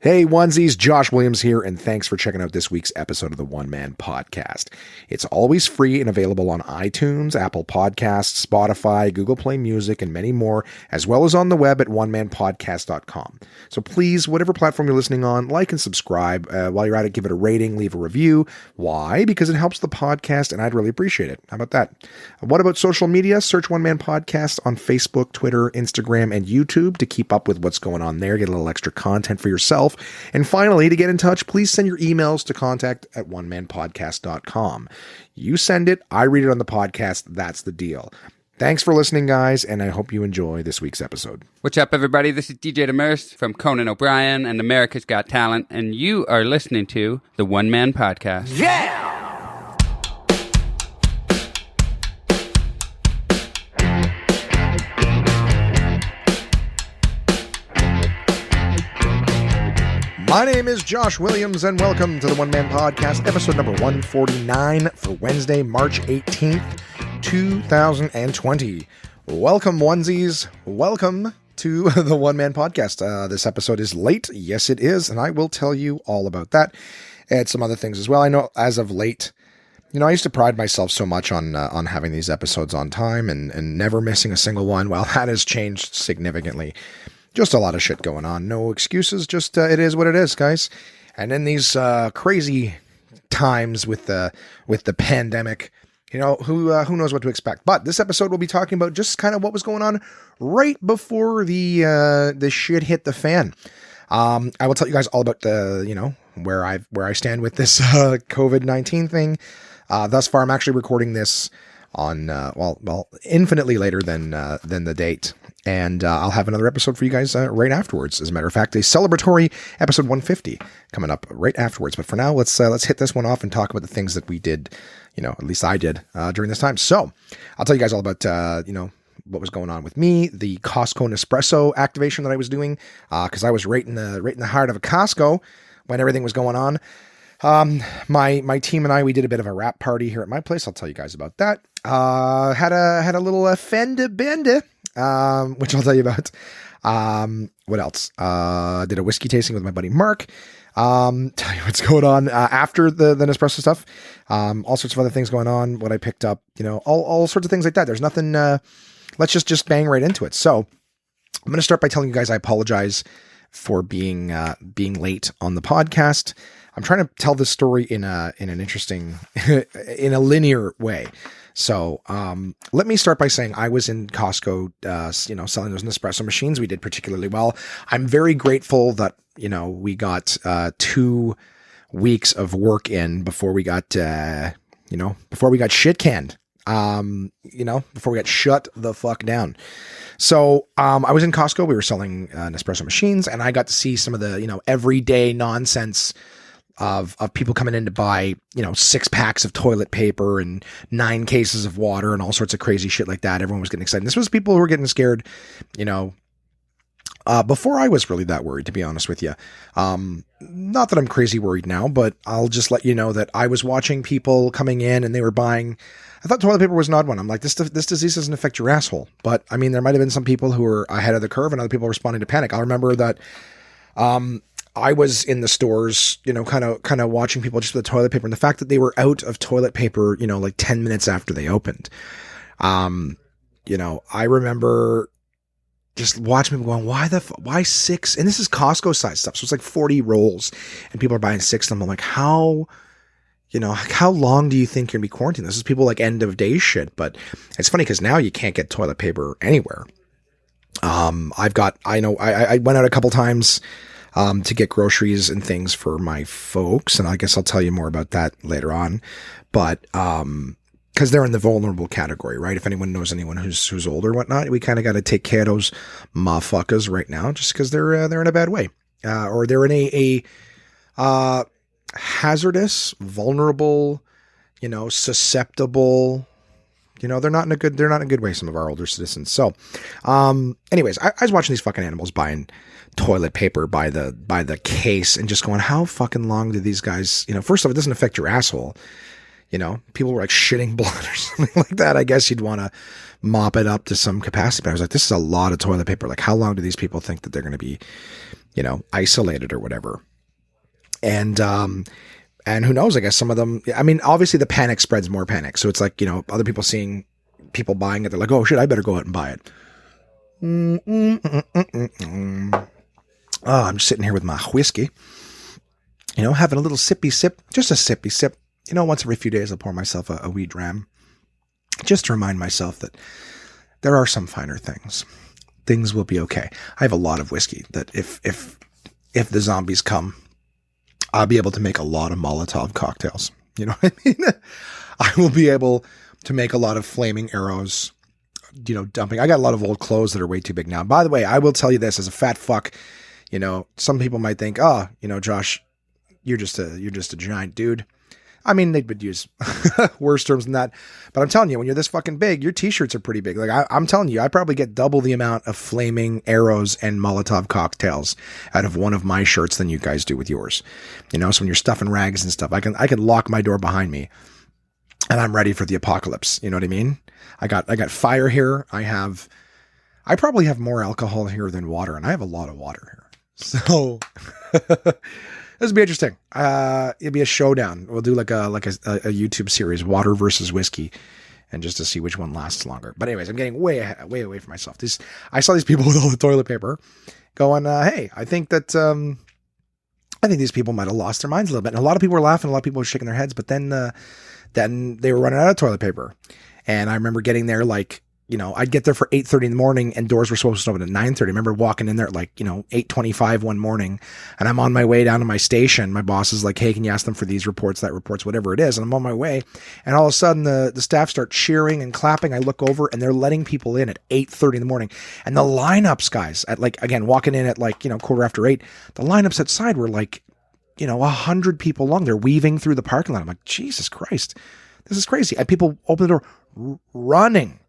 Hey onesies, Josh Williams here, and thanks for checking out this week's episode of the One Man Podcast. It's always free and available on iTunes, Apple Podcasts, Spotify, Google Play Music, and many more, as well as on the web at onemanpodcast.com. So please, whatever platform you're listening on, like and subscribe. While you're at it, give it a rating, leave a review. Why? Because it helps the podcast, and I'd really appreciate it. How about that? What about social media? Search One Man Podcast on Facebook, Twitter, Instagram, and YouTube to keep up with what's going on there. Get a little extra content for yourself. And finally, to get in touch, please send your emails to contact@onemanpodcast.com. You send it, I read it on the podcast. That's the deal. Thanks for listening, guys, and I hope you enjoy this week's episode. What's up, everybody? This is DJ Demers from Conan O'Brien and America's Got Talent, and you are listening to the One Man Podcast. Yeah! My name is Josh Williams, and welcome to the One Man Podcast, episode number 149 for Wednesday, March 18th, 2020. Welcome, onesies. Welcome to the One Man Podcast. This episode is late. Yes, it is, and I will tell you all about that and some other things as well. I know as of late, I used to pride myself so much on having these episodes on time and never missing a single one. Well, that has changed significantly. Just a lot of shit going on. No excuses. Just it is what it is, guys. And in these crazy times with the pandemic, who knows what to expect. But this episode we'll be talking about just kind of what was going on right before the shit hit the fan. I will tell you guys all about the where I stand with this COVID-19 thing. Thus far, I'm actually recording this on infinitely later than the date. And I'll have another episode for you guys right afterwards. As a matter of fact, a celebratory episode 150 coming up right afterwards. But for now, let's hit this one off and talk about the things that we did, at least I did during this time. So I'll tell you guys all about, what was going on with me, the Costco Nespresso activation that I was doing, because I was right in the heart of a Costco when everything was going on. My team and I, we did a bit of a wrap party here at my place. I'll tell you guys about that. Had a little fender bender. Which I'll tell you about. What else? Did a whiskey tasting with my buddy Mark. Tell you what's going on after the Nespresso stuff. All sorts of other things going on. What I picked up, all sorts of things like that. There's nothing. Let's just bang right into it. So I'm going to start by telling you guys I apologize for being late on the podcast. I'm trying to tell this story in an interesting, in a linear way. So, let me start by saying I was in Costco, selling those Nespresso machines. We did particularly well. I'm very grateful that, we got, 2 weeks of work in before we got, before we got shit canned, before we got shut the fuck down. So, I was in Costco. We were selling, Nespresso machines, and I got to see some of the, everyday nonsense of people coming in to buy, 6 packs of toilet paper and 9 cases of water and all sorts of crazy shit like that. Everyone was getting excited. This was people who were getting scared, before I was really that worried, to be honest with you. Not that I'm crazy worried now, but I'll just let you know that I was watching people coming in and they were buying. I thought toilet paper was an odd one. I'm like, this disease doesn't affect your asshole. But I mean, there might've been some people who were ahead of the curve and other people responding to panic. I remember that, I was in the stores, kind of watching people just with the toilet paper, and the fact that they were out of toilet paper, like 10 minutes after they opened. I remember just watching people going, why 6? And this is Costco size stuff. So it's like 40 rolls and people are buying 6 of them. I'm like, how long do you think you're gonna be quarantined? This is people like end of day shit, but it's funny because now you can't get toilet paper anywhere. I went out a couple times to get groceries and things for my folks. And I guess I'll tell you more about that later on. But, cause they're in the vulnerable category, right? If anyone knows anyone who's older or whatnot, we kind of got to take care of those motherfuckers right now just cause they're in a bad way. Or they're in a hazardous, vulnerable, susceptible, they're not in a good way, some of our older citizens. So, anyways, I was watching these fucking animals buying toilet paper by the case and just going, how fucking long do these guys, first off, it doesn't affect your asshole. you know, people were like shitting blood or something like that, I guess you'd want to mop it up to some capacity. But I was like, this is a lot of toilet paper. Like, how long do these people think that they're going to be, you know, isolated or whatever? And who knows, I guess some of them, I mean, obviously the panic spreads more panic. So it's like, you know, other people seeing people buying it, they're like, oh shit, I better go out and buy it. Oh, I'm just sitting here with my whiskey, you know, having a little sippy sip, just a sippy sip. You know, once every few days I'll pour myself a wee dram just to remind myself that there are some finer things. Things will be okay. I have a lot of whiskey that if the zombies come, I'll be able to make a lot of Molotov cocktails. You know what I mean? I will be able to make a lot of flaming arrows, you know, dumping. I got a lot of old clothes that are way too big now. By the way, I will tell you this as a fat fuck, you know, some people might think, oh, you know, Josh, you're just a giant dude. I mean, they would use worse terms than that, but I'm telling you, when you're this fucking big, your t-shirts are pretty big. Like I'm telling you, I probably get double the amount of flaming arrows and Molotov cocktails out of one of my shirts than you guys do with yours. You know, so when you're stuffing rags and stuff, I can lock my door behind me and I'm ready for the apocalypse. You know what I mean? I got fire here. I probably have more alcohol here than water, and I have a lot of water here. So this will be interesting. It'll be a showdown. We'll do like a YouTube series, water versus whiskey, and just to see which one lasts longer. But anyways, I'm getting way away from myself. I saw these people with all the toilet paper going, hey, I think these people might have lost their minds a little bit. And a lot of people were laughing. A lot of people were shaking their heads, but then they were running out of toilet paper. And I remember getting there, like, you know, I'd get there for 8:30 in the morning and doors were supposed to open at 9:30. I remember walking in there at like, you know, 8:25 one morning, and I'm on my way down to my station. My boss is like, hey, can you ask them for these reports, that reports, whatever it is? And I'm on my way. And all of a sudden the staff start cheering and clapping. I look over and they're letting people in at 8:30 in the morning. And the lineups, guys, at like, again, walking in at like, you know, 8:15, the lineups outside were like, you know, 100 people long. They're weaving through the parking lot. I'm like, Jesus Christ, this is crazy. And people open the door, running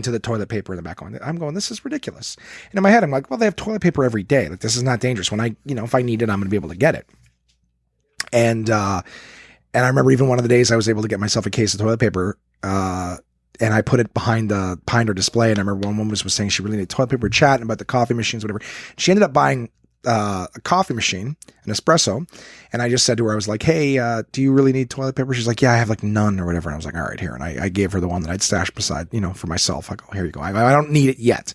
to the toilet paper in the back. I'm going, this is ridiculous. And in my head, I'm like, well, they have toilet paper every day. Like, this is not dangerous. When if I need it, I'm going to be able to get it. And I remember even one of the days I was able to get myself a case of toilet paper, and I put it behind our display. And I remember one woman was saying she really needed toilet paper, chatting about the coffee machines, whatever. She ended up buying a coffee machine, an espresso. And I just said to her, I was like, hey, do you really need toilet paper? She's like, yeah, I have like none or whatever. And I was like, all right, here. And I gave her the one that I'd stashed beside, you know, for myself. I go, here you go. I don't need it yet.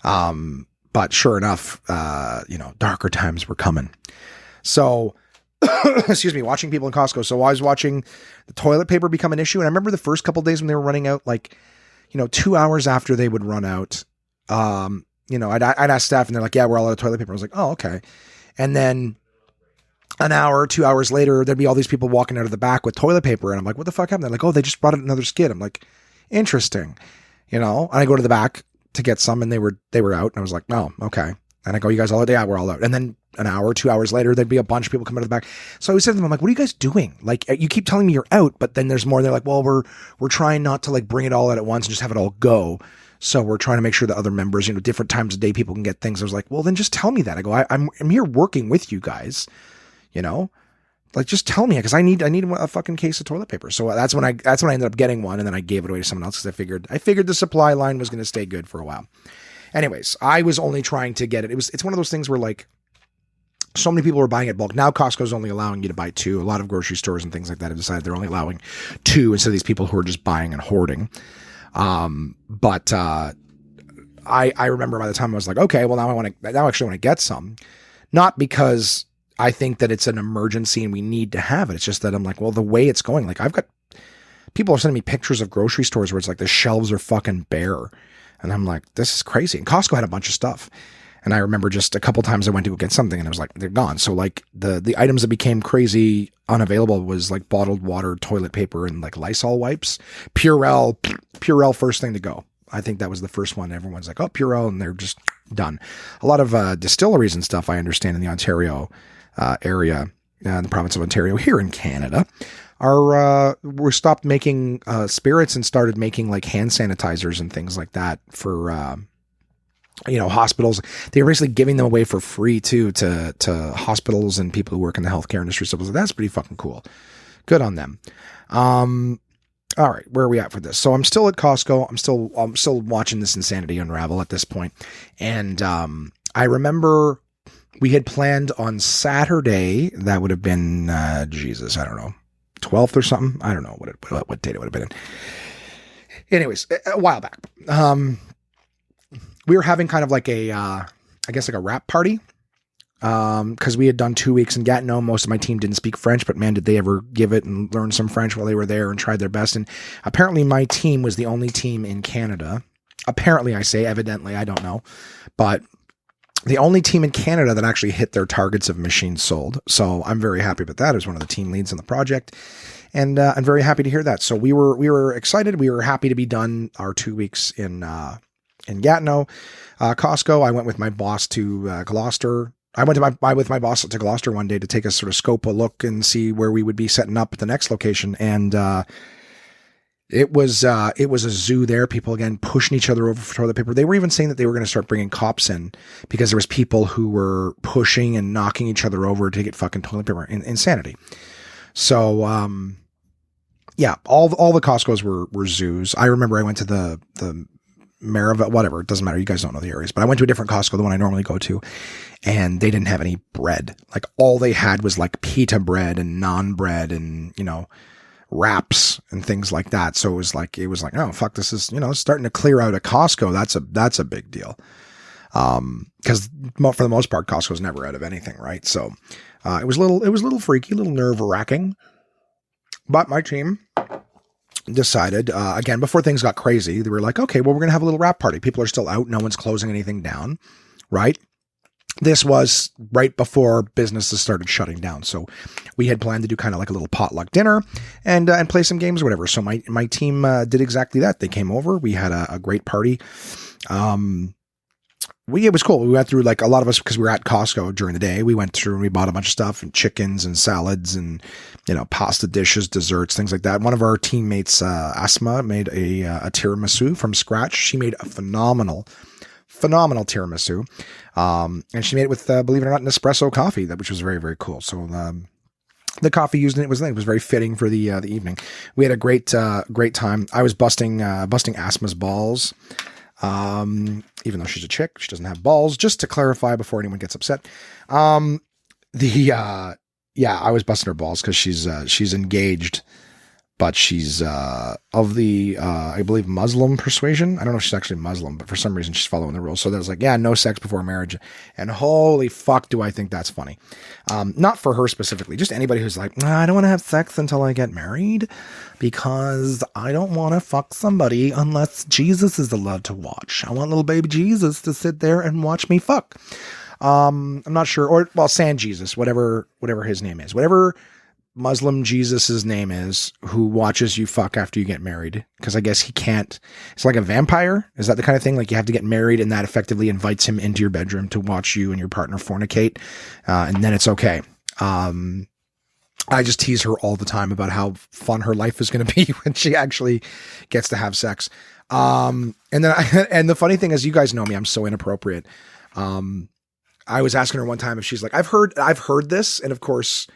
But sure enough, you know, darker times were coming. So, excuse me, watching people in Costco. So I was watching the toilet paper become an issue. And I remember the first couple of days when they were running out, like, you know, 2 hours after they would run out, you know, I'd ask staff and they're like, yeah, we're all out of toilet paper. I was like, oh, okay. And then an hour, 2 hours later, there'd be all these people walking out of the back with toilet paper. And I'm like, what the fuck happened? They're like, oh, they just brought out another skid. I'm like, interesting. You know, and I go to the back to get some and they were out. And I was like, oh, okay. And I go, you guys all out? Yeah, we're all out. And then an hour, 2 hours later, there'd be a bunch of people coming out of the back. So I was saying to them, I'm like, what are you guys doing? Like, you keep telling me you're out, but then there's more. They're like, well, we're trying not to like bring it all out at once and just have it all go. So we're trying to make sure that other members, you know, different times of day, people can get things. I was like, well, then just tell me that. I go, I'm here working with you guys, you know, like, just tell me, because I need a fucking case of toilet paper. So that's when I ended up getting one. And then I gave it away to someone else because I figured the supply line was going to stay good for a while. Anyways, I was only trying to get it. It's one of those things where like so many people were buying it bulk. Now Costco's only allowing you to buy 2. A lot of grocery stores and things like that have decided they're only allowing 2 instead of these people who are just buying and hoarding. But I remember by the time I was like, okay, well now I actually want to get some, not because I think that it's an emergency and we need to have it. It's just that I'm like, well, the way it's going, like people are sending me pictures of grocery stores where it's like the shelves are fucking bare. And I'm like, this is crazy. And Costco had a bunch of stuff. And I remember just a couple times I went to go get something and I was like, they're gone. So like the items that became crazy unavailable was like bottled water, toilet paper, and like Lysol wipes. Purell first thing to go. I think that was the first one. Everyone's like, oh, Purell, and they're just done. A lot of distilleries and stuff, I understand, in the Ontario area, in the province of Ontario, here in Canada, were stopped making spirits and started making like hand sanitizers and things like that for you know, hospitals. They were basically giving them away for free too to hospitals and people who work in the healthcare industry. So that's pretty fucking cool. Good on them. All right, where are we at for this? So I'm still at Costco. I'm still watching this insanity unravel at this point. And I remember we had planned on Saturday. That would have been Jesus, I don't know, 12th or something. I don't know what date it would have been in. Anyways, a while back, we were having kind of like I guess like a wrap party. Because we had done 2 weeks in Gatineau. Most of my team didn't speak French, but man, did they ever give it and learn some French while they were there and tried their best. And apparently my team was the only team in Canada. Apparently, I say, evidently, I don't know, but the only team in Canada that actually hit their targets of machines sold. So I'm very happy about that as one of the team leads in the project. And I'm very happy to hear that. So we were excited. We were happy to be done our 2 weeks in Gatineau. Costco, I went with my boss to Gloucester. I went with my boss to Gloucester one day to take a sort of scope a look and see where we would be setting up at the next location. And it was a zoo there. People, again, pushing each other over for toilet paper. They were even saying that they were going to start bringing cops in because there was people who were pushing and knocking each other over to get fucking toilet paper. Insanity. So, yeah, all the Costcos were zoos. I remember I went to the Maryville, whatever, it doesn't matter. You guys don't know the areas, but I went to a different Costco, the one I normally go to, and they didn't have any bread. Like all they had was like pita bread and naan bread and, wraps and things like that. So it was like, oh fuck, this is, starting to clear out a Costco. That's a big deal. Cause for the most part, Costco's never out of anything. Right. So, it was a little freaky, a little nerve wracking, but my team decided, again, before things got crazy, they were like, okay, well, we're going to have a little wrap party. People are still out. No one's closing anything down. Right. This was right before businesses started shutting down. So we had planned to do kind of like a little potluck dinner and play some games or whatever. So my team, did exactly that. They came over, we had a great party. It was cool. We went through, like, a lot of us, because we were at Costco during the day, we went through and we bought a bunch of stuff and chickens and salads and, pasta dishes, desserts, things like that. One of our teammates, Asma, made a tiramisu from scratch. She made a phenomenal tiramisu. And she made it with, believe it or not, an espresso coffee, which was very, very cool. So, the coffee used in it was very fitting for the evening. We had a great time. I was busting Asma's balls. Even though she's a chick, she doesn't have balls, just to clarify before anyone gets upset. I was busting her balls because she's engaged, but she's, of the, I believe, Muslim persuasion. I don't know if she's actually Muslim, but for some reason she's following the rules. So there's like, no sex before marriage. And holy fuck, do I think that's funny. Not for her specifically, just anybody who's like, I don't want to have sex until I get married because I don't want to fuck somebody unless Jesus is allowed to watch. I want little baby Jesus to sit there and watch me fuck. I'm not sure, San Jesus, whatever his name is, whatever Muslim Jesus's name is, who watches you fuck after you get married. Because I guess he can't. It's like a vampire. Is that the kind of thing? Like you have to get married, and that effectively invites him into your bedroom to watch you and your partner fornicate, and then it's okay. I just tease her all the time about how fun her life is going to be when she actually gets to have sex. And the funny thing is, you guys know me, I'm so inappropriate. I was asking her one time if she's like, I've heard this, and of course,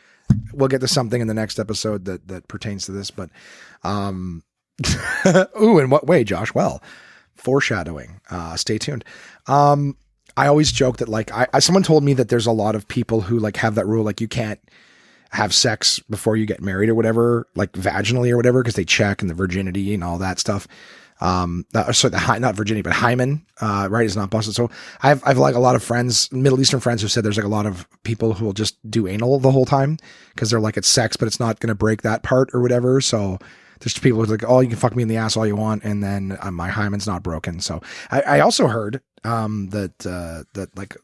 we'll get to something in the next episode that pertains to this, but, ooh, in what way, Josh? Well, foreshadowing, stay tuned. I always joke that, like, someone told me that there's a lot of people who, like, have that rule, like, you can't have sex before you get married or whatever, like vaginally or whatever, because they check and the virginity and all that stuff. Not virginity, but hymen, right, is not busted. So I've like a lot of friends, Middle Eastern friends, who said there's like a lot of people who will just do anal the whole time because they're like, it's sex, but it's not going to break that part or whatever. So there's people who's like, oh, you can fuck me in the ass all you want, and then my hymen's not broken. So I also heard that like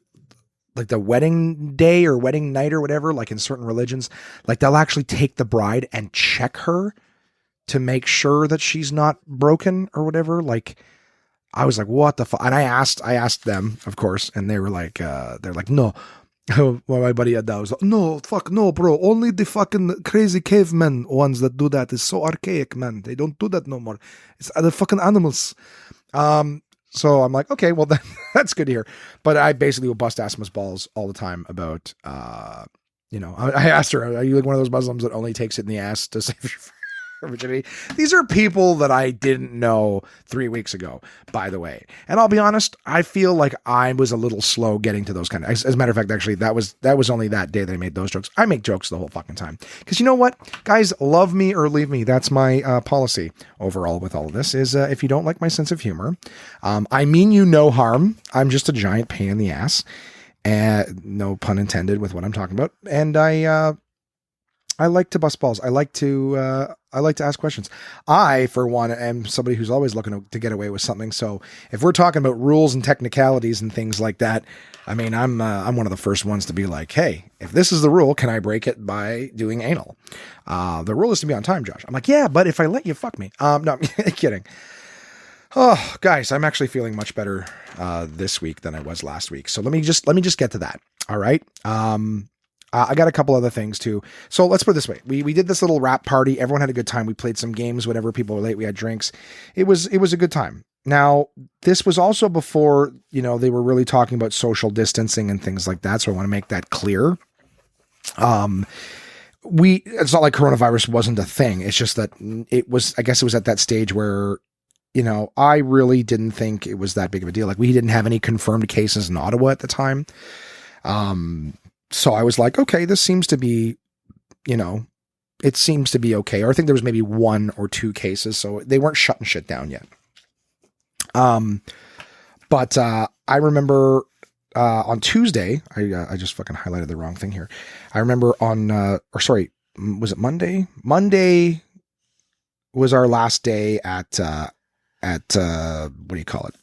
the wedding day or wedding night or whatever, like in certain religions, like they'll actually take the bride and check her to make sure that she's not broken or whatever. Like, I was like, what the fuck? And I asked them, of course, and they were like, they're like, no. Well, my buddy Adda was like, no, fuck, no, bro. Only the fucking crazy cavemen ones that do that. Is so archaic, man. They don't do that no more. It's the fucking animals. So I'm like, okay, well, that's good to hear. But I basically will bust Asma's balls all the time about I asked her, are you like one of those Muslims that only takes it in the ass to save your virginity? These are people that I didn't know 3 weeks ago, by the way. And I'll be honest, I feel like I was a little slow getting to those as a matter of fact, actually, that was only that day that I made those jokes. I make jokes the whole fucking time. Because you know what? Guys, love me or leave me. That's my policy overall with all of this is if you don't like my sense of humor, I mean you no harm. I'm just a giant pain in the ass. No pun intended with what I'm talking about. And I like to bust balls. I like to ask questions. I, for one, am somebody who's always looking to get away with something. So if we're talking about rules and technicalities and things like that, I mean, I'm one of the first ones to be like, hey, if this is the rule, can I break it by doing anal? The rule is to be on time, Josh. I'm like, yeah, but if I let you fuck me, no, I'm kidding. Oh, guys, I'm actually feeling much better this week than I was last week. So let me just get to that. All right. I got a couple other things too. So let's put it this way. We did this little rap party. Everyone had a good time. We played some games whenever people were late. We had drinks. It was a good time. Now, this was also before, they were really talking about social distancing and things like that. So I want to make that clear. It's not like coronavirus wasn't a thing. It's just that I guess it was at that stage where, I really didn't think it was that big of a deal. Like we didn't have any confirmed cases in Ottawa at the time. So I was like, okay, this seems to be, it seems to be okay. Or I think there was maybe 1 or 2 cases. So they weren't shutting shit down yet. But I remember, on Tuesday, I just fucking highlighted the wrong thing here. I remember was it Monday? Monday was our last day at what do you call it?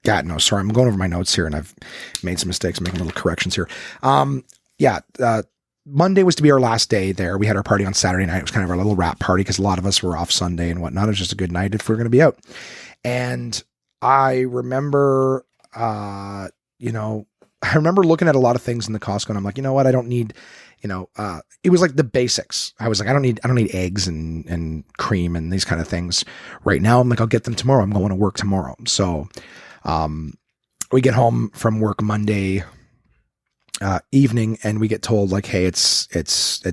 Gatineau. Sorry, I'm going over my notes here and I've made some mistakes. I'm making little corrections here. Monday was to be our last day there. We had our party on Saturday night. It was kind of our little rap party because a lot of us were off Sunday and whatnot. It was just a good night if we were going to be out. And I remember, I remember looking at a lot of things in the Costco and I'm like, you know what? I don't need, it was like the basics. I was like, I don't need eggs and cream and these kind of things right now. I'm like, I'll get them tomorrow. I'm going to work tomorrow. So, we get home from work Monday, evening and we get told like, hey, it's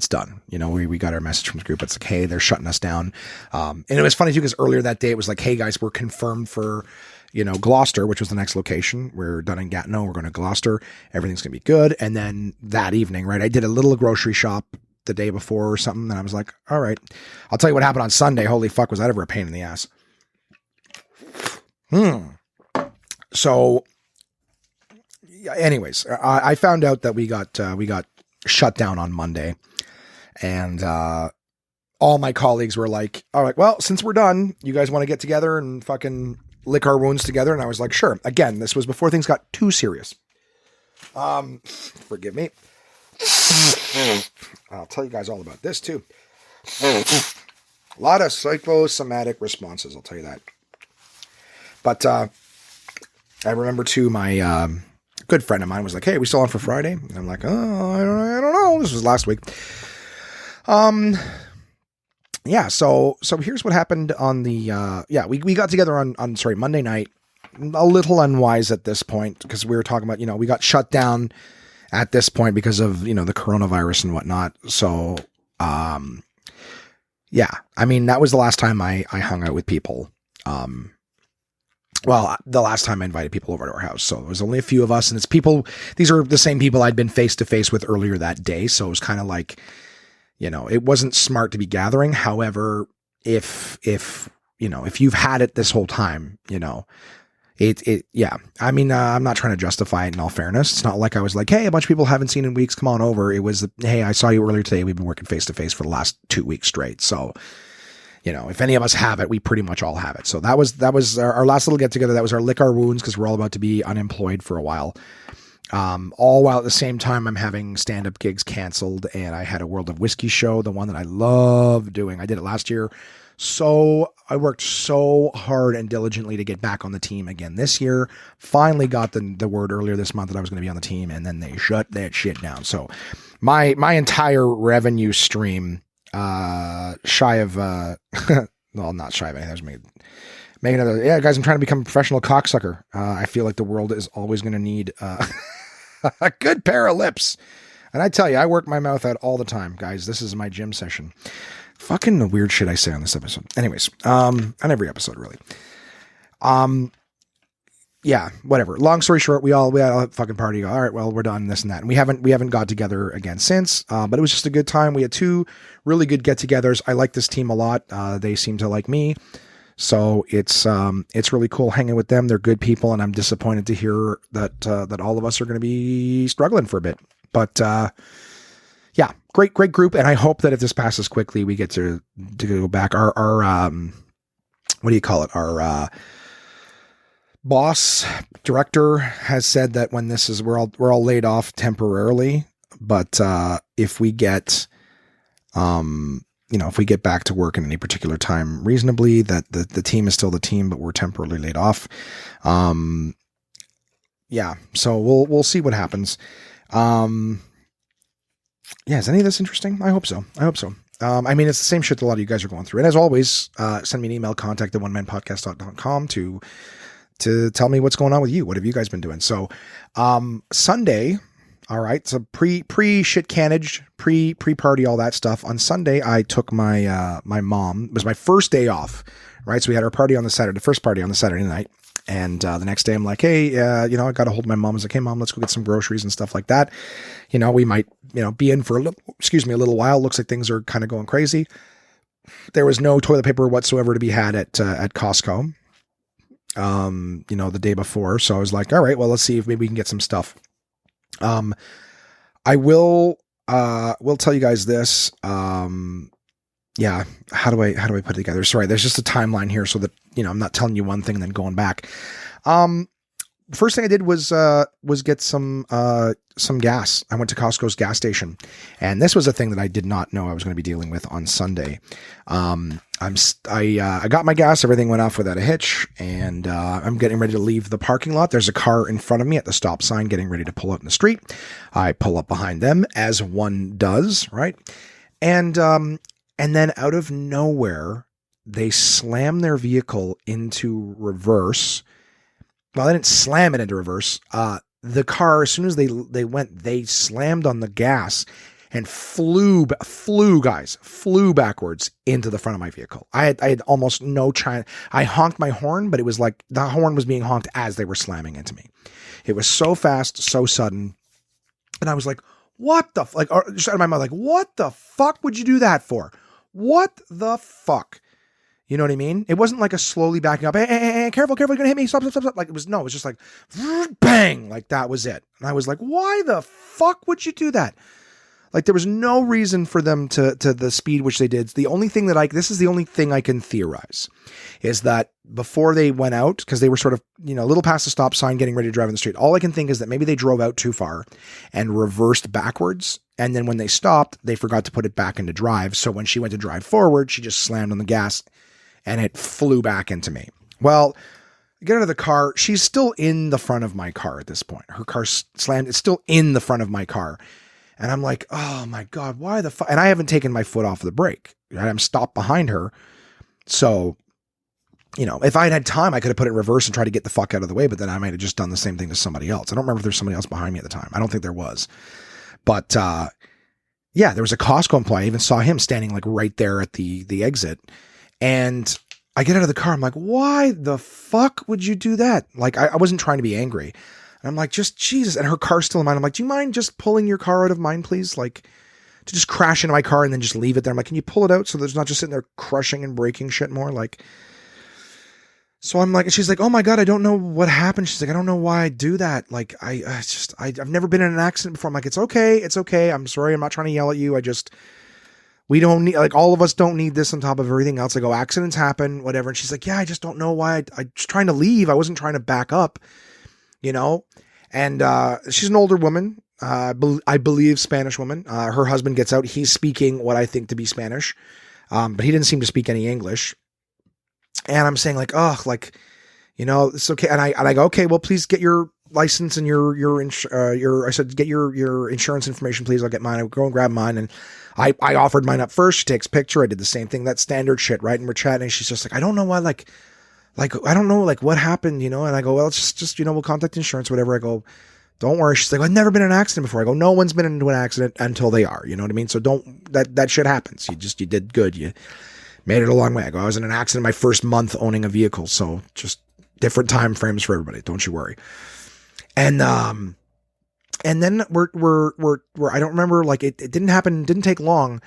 done. We got our message from the group. It's like, hey, they're shutting us down. And it was funny too, because earlier that day it was like, hey guys, we're confirmed for, Gloucester, which was the next location. We're done in Gatineau. We're going to Gloucester. Everything's going to be good. And then that evening, right, I did a little grocery shop the day before or something. And I was like, all right, I'll tell you what happened on Sunday. Holy fuck, was that ever a pain in the ass? So anyways, I found out that we got shut down on Monday and, all my colleagues were like, all right, well, since we're done, you guys want to get together and fucking lick our wounds together? And I was like, sure. Again, this was before things got too serious. Forgive me. I'll tell you guys all about this too. A lot of psychosomatic responses, I'll tell you that. But, I remember too, my, good friend of mine was like, hey, are we still on for Friday? And I'm like, oh, I don't know. This was last week. Yeah, so here's what happened on the, we got together on Monday night, a little unwise at this point, because we were talking about, we got shut down at this point because of, the coronavirus and whatnot. So, yeah, I mean, that was the last time I hung out with people. Well, the last time I invited people over to our house. So it was only a few of us, and these are the same people I'd been face to face with earlier that day. So it was kind of like, it wasn't smart to be gathering. However, if you've had it this whole time, yeah. I mean, I'm not trying to justify it in all fairness. It's not like I was like, hey, a bunch of people haven't seen in weeks, come on over. It was, hey, I saw you earlier today. We've been working face to face for the last 2 weeks straight. So, if any of us have it, we pretty much all have it. So that was our last little get together. That was our lick our wounds, because we're all about to be unemployed for a while. All while at the same time I'm having stand-up gigs canceled, and I had a World of Whiskey show, the one that I love doing. I did it last year. So I worked so hard and diligently to get back on the team again this year. Finally got the word earlier this month that I was going to be on the team, and then they shut that shit down. So my entire revenue stream, shy of, well, not shy of anything. I was making another, yeah, guys, I'm trying to become a professional cocksucker. I feel like the world is always going to need, a good pair of lips. And I tell you, I work my mouth out all the time, guys. This is my gym session. Fucking the weird shit I say on this episode. Anyways, on every episode, really. Yeah, whatever. Long story short, we all had a fucking party. All right, well, we're done this and that, and we haven't got together again since. But it was just a good time. We had 2 really good get-togethers. I like this team a lot. They seem to like me, so it's really cool hanging with them. They're good people, and I'm disappointed to hear that all of us are going to be struggling for a bit. But yeah, great group, and I hope that if this passes quickly, we get to go back. Our what do you call it? Our boss director has said that when this is, we're all laid off temporarily, but if we get if we get back to work in any particular time reasonably, that the team is still the team, but we're temporarily laid off. Yeah, so we'll see what happens. Yeah, is any of this interesting? I hope so. I mean, it's the same shit that a lot of you guys are going through. And as always, send me an email, contact@onemanpodcast.com to tell me what's going on with you. What have you guys been doing? So, Sunday, all right. So pre-shit cannage, pre-party, all that stuff. On Sunday, I took my mom. It was my first day off, right? So we had our party on the Saturday, first party on the Saturday night. And the next day I'm like, hey, I got a hold of my mom. I was like, hey, Mom, let's go get some groceries and stuff like that. We might, be in for a little while. Looks like things are kind of going crazy. There was no toilet paper whatsoever to be had at Costco. The day before. So I was like, all right, well, let's see if maybe we can get some stuff. I will tell you guys this. Yeah. How do I put it together? Sorry. There's just a timeline here so that, I'm not telling you one thing and then going back. First thing I did was get some gas. I went to Costco's gas station, and this was a thing that I did not know I was going to be dealing with on Sunday. I got my gas, everything went off without a hitch, and I'm getting ready to leave the parking lot. There's a car in front of me at the stop sign getting ready to pull out in the street. I pull up behind them, as one does, right? And then out of nowhere, they slam their vehicle into reverse. Well, they didn't slam it into reverse. The car, as soon as they slammed on the gas and flew backwards into the front of my vehicle. I had almost no chance. I honked my horn, but it was like the horn was being honked as they were slamming into me. It was so fast, so sudden. And I was like, what the, just out of my mouth, like, what the fuck would you do that for? What the fuck? You know what I mean? It wasn't like a slowly backing up. Hey, careful, you're gonna hit me. Stop. Like it was just like bang, like that was it. And I was like, why the fuck would you do that? Like there was no reason for them to the speed which they did. The only thing this is the only thing I can theorize is that before they went out, because they were sort of, a little past the stop sign getting ready to drive in the street. All I can think is that maybe they drove out too far and reversed backwards. And then when they stopped, they forgot to put it back into drive. So when she went to drive forward, she just slammed on the gas and it flew back into me. Well, I get out of the car. She's still in the front of my car at this point. Her car slammed. It's still in the front of my car. And I'm like, oh my God, why the fuck? And I haven't taken my foot off the brake. I'm stopped behind her. So, if I had time, I could have put it in reverse and tried to get the fuck out of the way, but then I might have just done the same thing to somebody else. I don't remember if there's somebody else behind me at the time. I don't think there was. But, yeah, there was a Costco employee. I even saw him standing like right there at the exit. And I get out of the car. I'm like, why the fuck would you do that? Like, I wasn't trying to be angry. And I'm like, just Jesus. And her car's still in mine. I'm like, do you mind just pulling your car out of mine, please? Like, to just crash into my car and then just leave it there. I'm like, can you pull it out so there's not just sitting there crushing and breaking shit more? Like, so I'm like, and she's like, oh my God, I don't know what happened. She's like, I don't know why I do that. Like, I've never been in an accident before. I'm like, it's okay. I'm sorry. I'm not trying to yell at you. We don't need, like, all of us don't need this on top of everything else. I go, accidents happen, whatever. And she's like, yeah, I just don't know why. I was trying to leave. I wasn't trying to back up, and she's an older woman. I believe Spanish woman. Her husband gets out. He's speaking what I think to be Spanish. But he didn't seem to speak any English. And I'm saying like, oh, like, it's okay. And I go, okay, well, please get your license and I said, get your insurance information, please. I'll get mine. I go and grab mine. And I offered mine up first. She takes a picture. I did the same thing. That standard shit, right? And we're chatting. And she's just like, I don't know why, like, I don't know, like, what happened, And I go, well, it's just, we'll contact insurance, whatever. I go, Don't worry. She's like, I've never been in an accident before. I go, no one's been into an accident until they are. You know what I mean? So that shit happens. You did good. You made it a long way. I go, I was in an accident my first month owning a vehicle. So just different time frames for everybody. Don't you worry. And then we're I don't remember, like it didn't happen, didn't take long,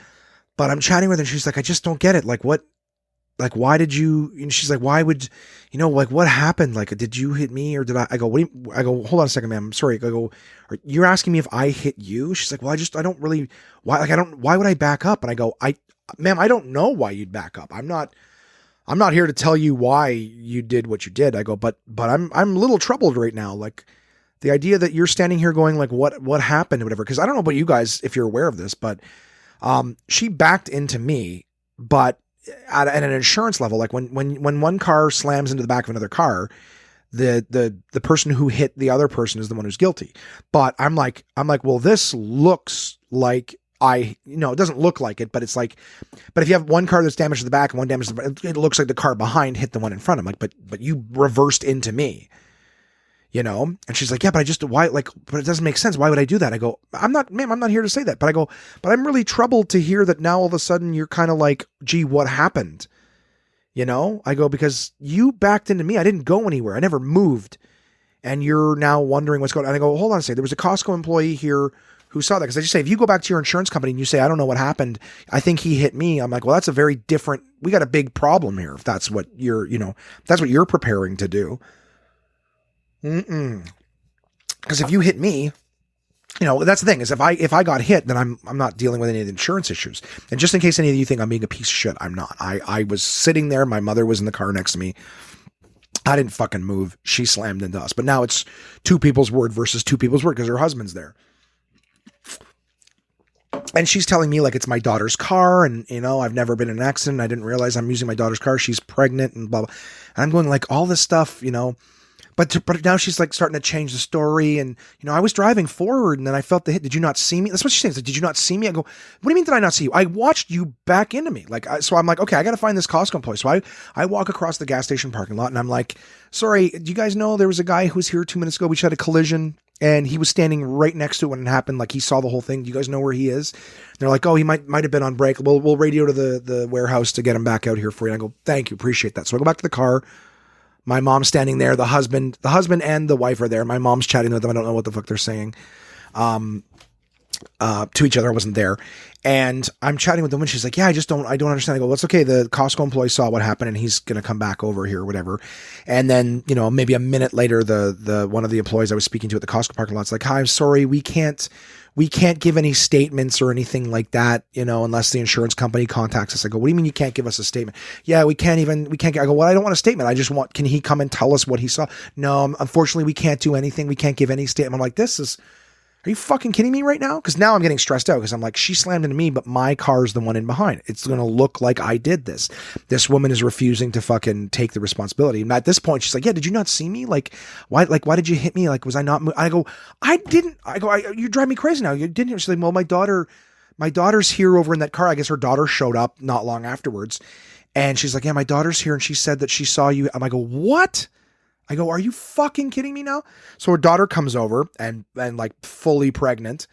but I'm chatting with her and she's like, I just don't get it. Like what, like, why did you, and she's like, why would, like what happened? Like, did you hit me or did I go, I go, hold on a second, ma'am. I'm sorry. I go, you're asking me if I hit you? She's like, well, I don't really, why would I back up? And I go, ma'am, I don't know why you'd back up. I'm not here to tell you why you did what you did. I go, but I'm a little troubled right now. Like the idea that you're standing here going like, what happened or whatever. Cause I don't know about you guys, if you're aware of this, but, she backed into me, but at an insurance level, like when one car slams into the back of another car, the person who hit the other person is the one who's guilty. But I'm like, well, this looks like it doesn't look like it, but it's like, but if you have one car that's damaged to the back and one damaged to the front, it looks like the car behind hit the one in front. I'm like, but you reversed into me, and she's like, yeah, but but it doesn't make sense. Why would I do that? I go, I'm not here to say that, but I go, but I'm really troubled to hear that now all of a sudden you're kind of like, gee, what happened? I go, because you backed into me. I didn't go anywhere. I never moved. And you're now wondering what's going on. And I go, hold on a second. There was a Costco employee here who saw that. Cause I just say, if you go back to your insurance company and you say, I don't know what happened, I think he hit me. I'm like, well, that's a very different, we got a big problem here. If that's what that's what you're preparing to do. Because if you hit me, that's the thing is if I got hit, then I'm not dealing with any of the insurance issues. And just in case any of you think I'm being a piece of shit, I'm not. I was sitting there. My mother was in the car next to me. I didn't fucking move. She slammed into us. But now it's two people's word versus two people's word because her husband's there. And she's telling me like it's my daughter's car and, I've never been in an accident. I didn't realize I'm using my daughter's car. She's pregnant and blah, blah. And I'm going like all this stuff, But now she's like starting to change the story. And, I was driving forward and then I felt the hit. Did you not see me? That's what she's saying. Like, did you not see me? I go, what do you mean did I not see you? I watched you back into me. So I'm like, okay, I got to find this Costco employee. So I walk across the gas station parking lot and I'm like, sorry, do you guys know there was a guy who was here 2 minutes ago? We just had a collision and he was standing right next to it when it happened. Like he saw the whole thing. Do you guys know where he is? And they're like, oh, he might have been on break. We'll radio to the warehouse to get him back out here for you. And I go, thank you. Appreciate that. So I go back to the car. My mom's standing there. The husband and the wife are there. My mom's chatting with them. I don't know what the fuck they're saying to each other. I wasn't there. And I'm chatting with them and she's like, yeah, I don't understand. I go, well, it's okay. The Costco employee saw what happened and he's going to come back over here or whatever. And then, maybe a minute later, the one of the employees I was speaking to at the Costco parking lot's like, hi, I'm sorry. We can't give any statements or anything like that, unless the insurance company contacts us. I go, what do you mean you can't give us a statement? Yeah, we can't. I go, well, I don't want a statement. I just can he come and tell us what he saw? No, unfortunately we can't do anything. We can't give any statement. I'm like, are you fucking kidding me right now? Cause now I'm getting stressed out because I'm like, she slammed into me, but my car's the one in behind. It's going to look like I did this. This woman is refusing to fucking take the responsibility. And at this point, she's like, yeah, did you not see me? Like, why did you hit me? Like, was I not, I go, I didn't, you drive me crazy now. You didn't. She's like, well, my daughter's here over in that car. I guess her daughter showed up not long afterwards. And she's like, yeah, my daughter's here. And she said that she saw you. I go, what? I go, are you fucking kidding me now? So her daughter comes over and like fully pregnant.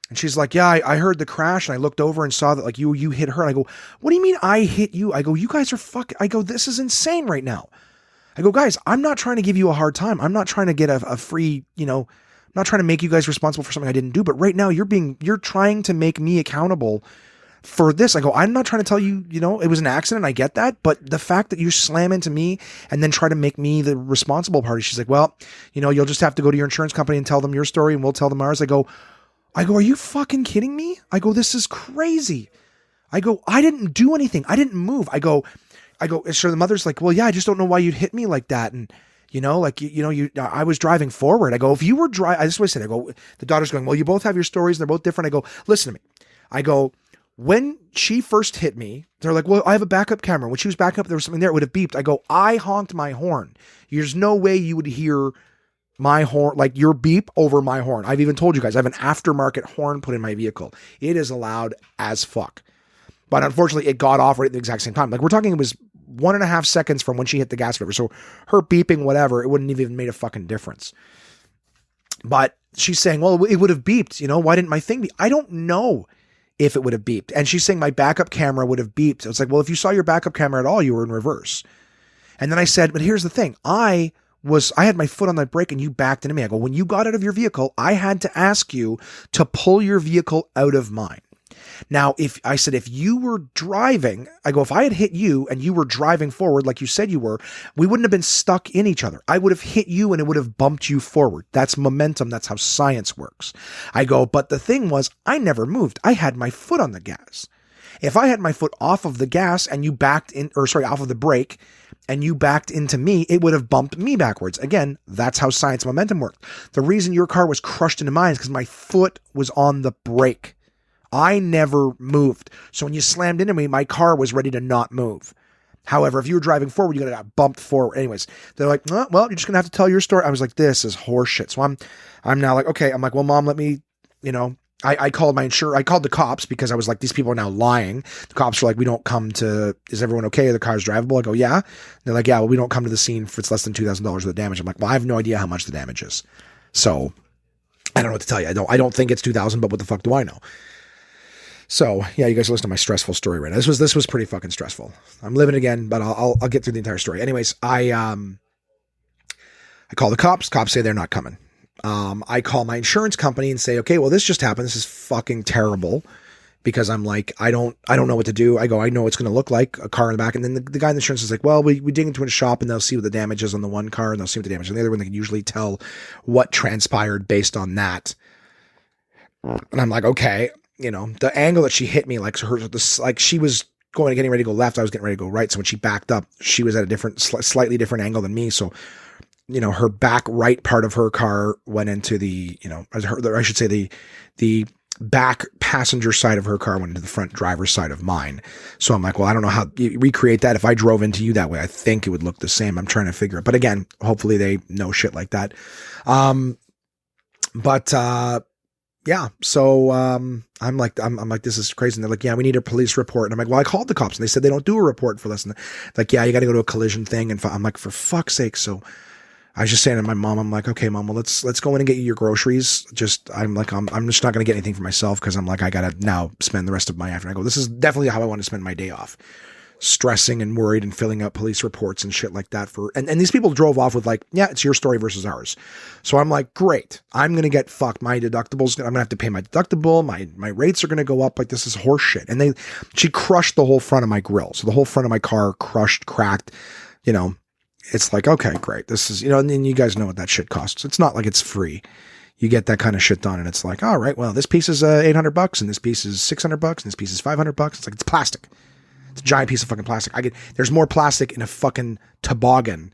And she's like, yeah, I heard the crash and I looked over and saw that like you hit her. And I go, what do you mean I hit you? I go, you guys are I go, this is insane right now. I go, guys, I'm not trying to give you a hard time. I'm not trying to get a free, I'm not trying to make you guys responsible for something I didn't do. But right now you're trying to make me accountable for this. I go, I'm not trying to tell you, it was an accident. I get that. But the fact that you slam into me and then try to make me the responsible party. She's like, well, you'll just have to go to your insurance company and tell them your story and we'll tell them ours. I go, are you fucking kidding me? I go, this is crazy. I go, I didn't do anything. I didn't move. I go, so the mother's like, well, yeah, I just don't know why you'd hit me like that. And I was driving forward. I go, if you were driving, this is what I said. I go, the daughter's going, well, you both have your stories. And they're both different. I go, listen to me. I go, when she first hit me, they're like, well, I have a backup camera. When she was backing up, there was something there. It would have beeped. I go, I honked my horn. There's no way you would hear my horn, like your beep over my horn. I've even told you guys, I have an aftermarket horn put in my vehicle. It is loud as fuck. But unfortunately, it got off right at the exact same time. Like we're talking, it was 1.5 seconds from when she hit the gas lever. So her beeping, whatever, it wouldn't have even made a fucking difference. But she's saying, well, it would have beeped. You know, why didn't my thing beep? I don't know if it would have beeped. And she's saying my backup camera would have beeped. It's like, well, if you saw your backup camera at all, you were in reverse. And then I said, but here's the thing. I had my foot on the brake and you backed into me. I go, when you got out of your vehicle, I had to ask you to pull your vehicle out of mine. Now, if you were driving, I go, if I had hit you and you were driving forward like you said you were, we wouldn't have been stuck in each other. I would have hit you and it would have bumped you forward. That's momentum. That's how science works. I go, but the thing was, I never moved. I had my foot on the gas. If I had my foot off of the gas and you backed in, off of the brake and you backed into me, it would have bumped me backwards. Again, that's how science momentum worked. The reason your car was crushed into mine is because my foot was on the brake. I never moved. So when you slammed into me, my car was ready to not move. However, if you were driving forward, you got bumped forward. Anyways, they're like, oh, well, you're just going to have to tell your story. I was like, this is horseshit. So I'm now like, okay. I'm like, well, Mom, let me, I called my insurer. I called the cops because I was like, these people are now lying. The cops were like, we don't come to, is everyone okay? Are the cars drivable? I go, yeah. They're like, yeah, well, we don't come to the scene if it's less than $2,000 worth of damage. I'm like, well, I have no idea how much the damage is. So I don't know what to tell you. I don't think it's 2,000, but what the fuck do I know? So yeah, you guys listen to my stressful story right now. This was pretty fucking stressful. I'm living again, but I'll get through the entire story. Anyways, I call the cops. Cops say they're not coming. I call my insurance company and say, okay, well, this just happened. This is fucking terrible, because I'm like, I don't know what to do. I go, I know it's going to look like a car in the back. And then the guy in the insurance is like, well, we dig into a shop and they'll see what the damage is on the one car and they'll see what the damage is on the other one. They can usually tell what transpired based on that. And I'm like, okay. The angle that she hit me, like she was getting ready to go left. I was getting ready to go right. So when she backed up, she was at a slightly different angle than me. So, her back right part of her car went into the back passenger side of her car went into the front driver's side of mine. So I'm like, well, I don't know how you recreate that. If I drove into you that way, I think it would look the same. I'm trying to figure it. But again, hopefully they know shit like that. Yeah. So, I'm like, this is crazy. And they're like, yeah, we need a police report. And I'm like, well, I called the cops and they said they don't do a report for this. And like, yeah, you got to go to a collision thing. And I'm like, for fuck's sake. So I was just saying to my mom, I'm like, okay, Mom, well, let's go in and get you your groceries. I'm just not going to get anything for myself. Cause I'm like, I got to now spend the rest of my afternoon. I go, this is definitely how I want to spend my day off. Stressing and worried and filling out police reports and shit like that and these people drove off with like, yeah, it's your story versus ours. So I'm like, great, I'm going to get fucked. My deductibles, I'm going to have to pay my deductible. My rates are going to go up. Like, this is horse shit. And she crushed the whole front of my grill. So the whole front of my car cracked, it's like, okay, great. This is, and then you guys know what that shit costs. It's not like it's free. You get that kind of shit done and it's like, all right, well, this piece is $800 and this piece is $600 and this piece is $500. It's like, it's plastic. It's a giant piece of fucking plastic. There's more plastic in a fucking toboggan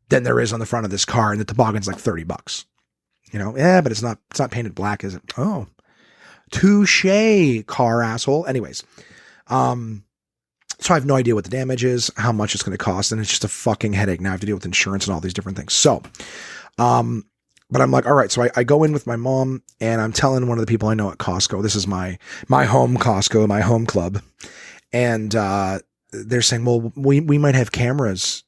than there is on the front of this car. And the toboggan's like $30, yeah, but it's not painted black, is it? Oh, touche, car asshole. Anyways. So I have no idea what the damage is, how much it's going to cost. And it's just a fucking headache. Now I have to deal with insurance and all these different things. So, but I'm like, all right. So I go in with my mom and I'm telling one of the people I know at Costco, this is my home Costco, my home club. And, they're saying, well, we might have cameras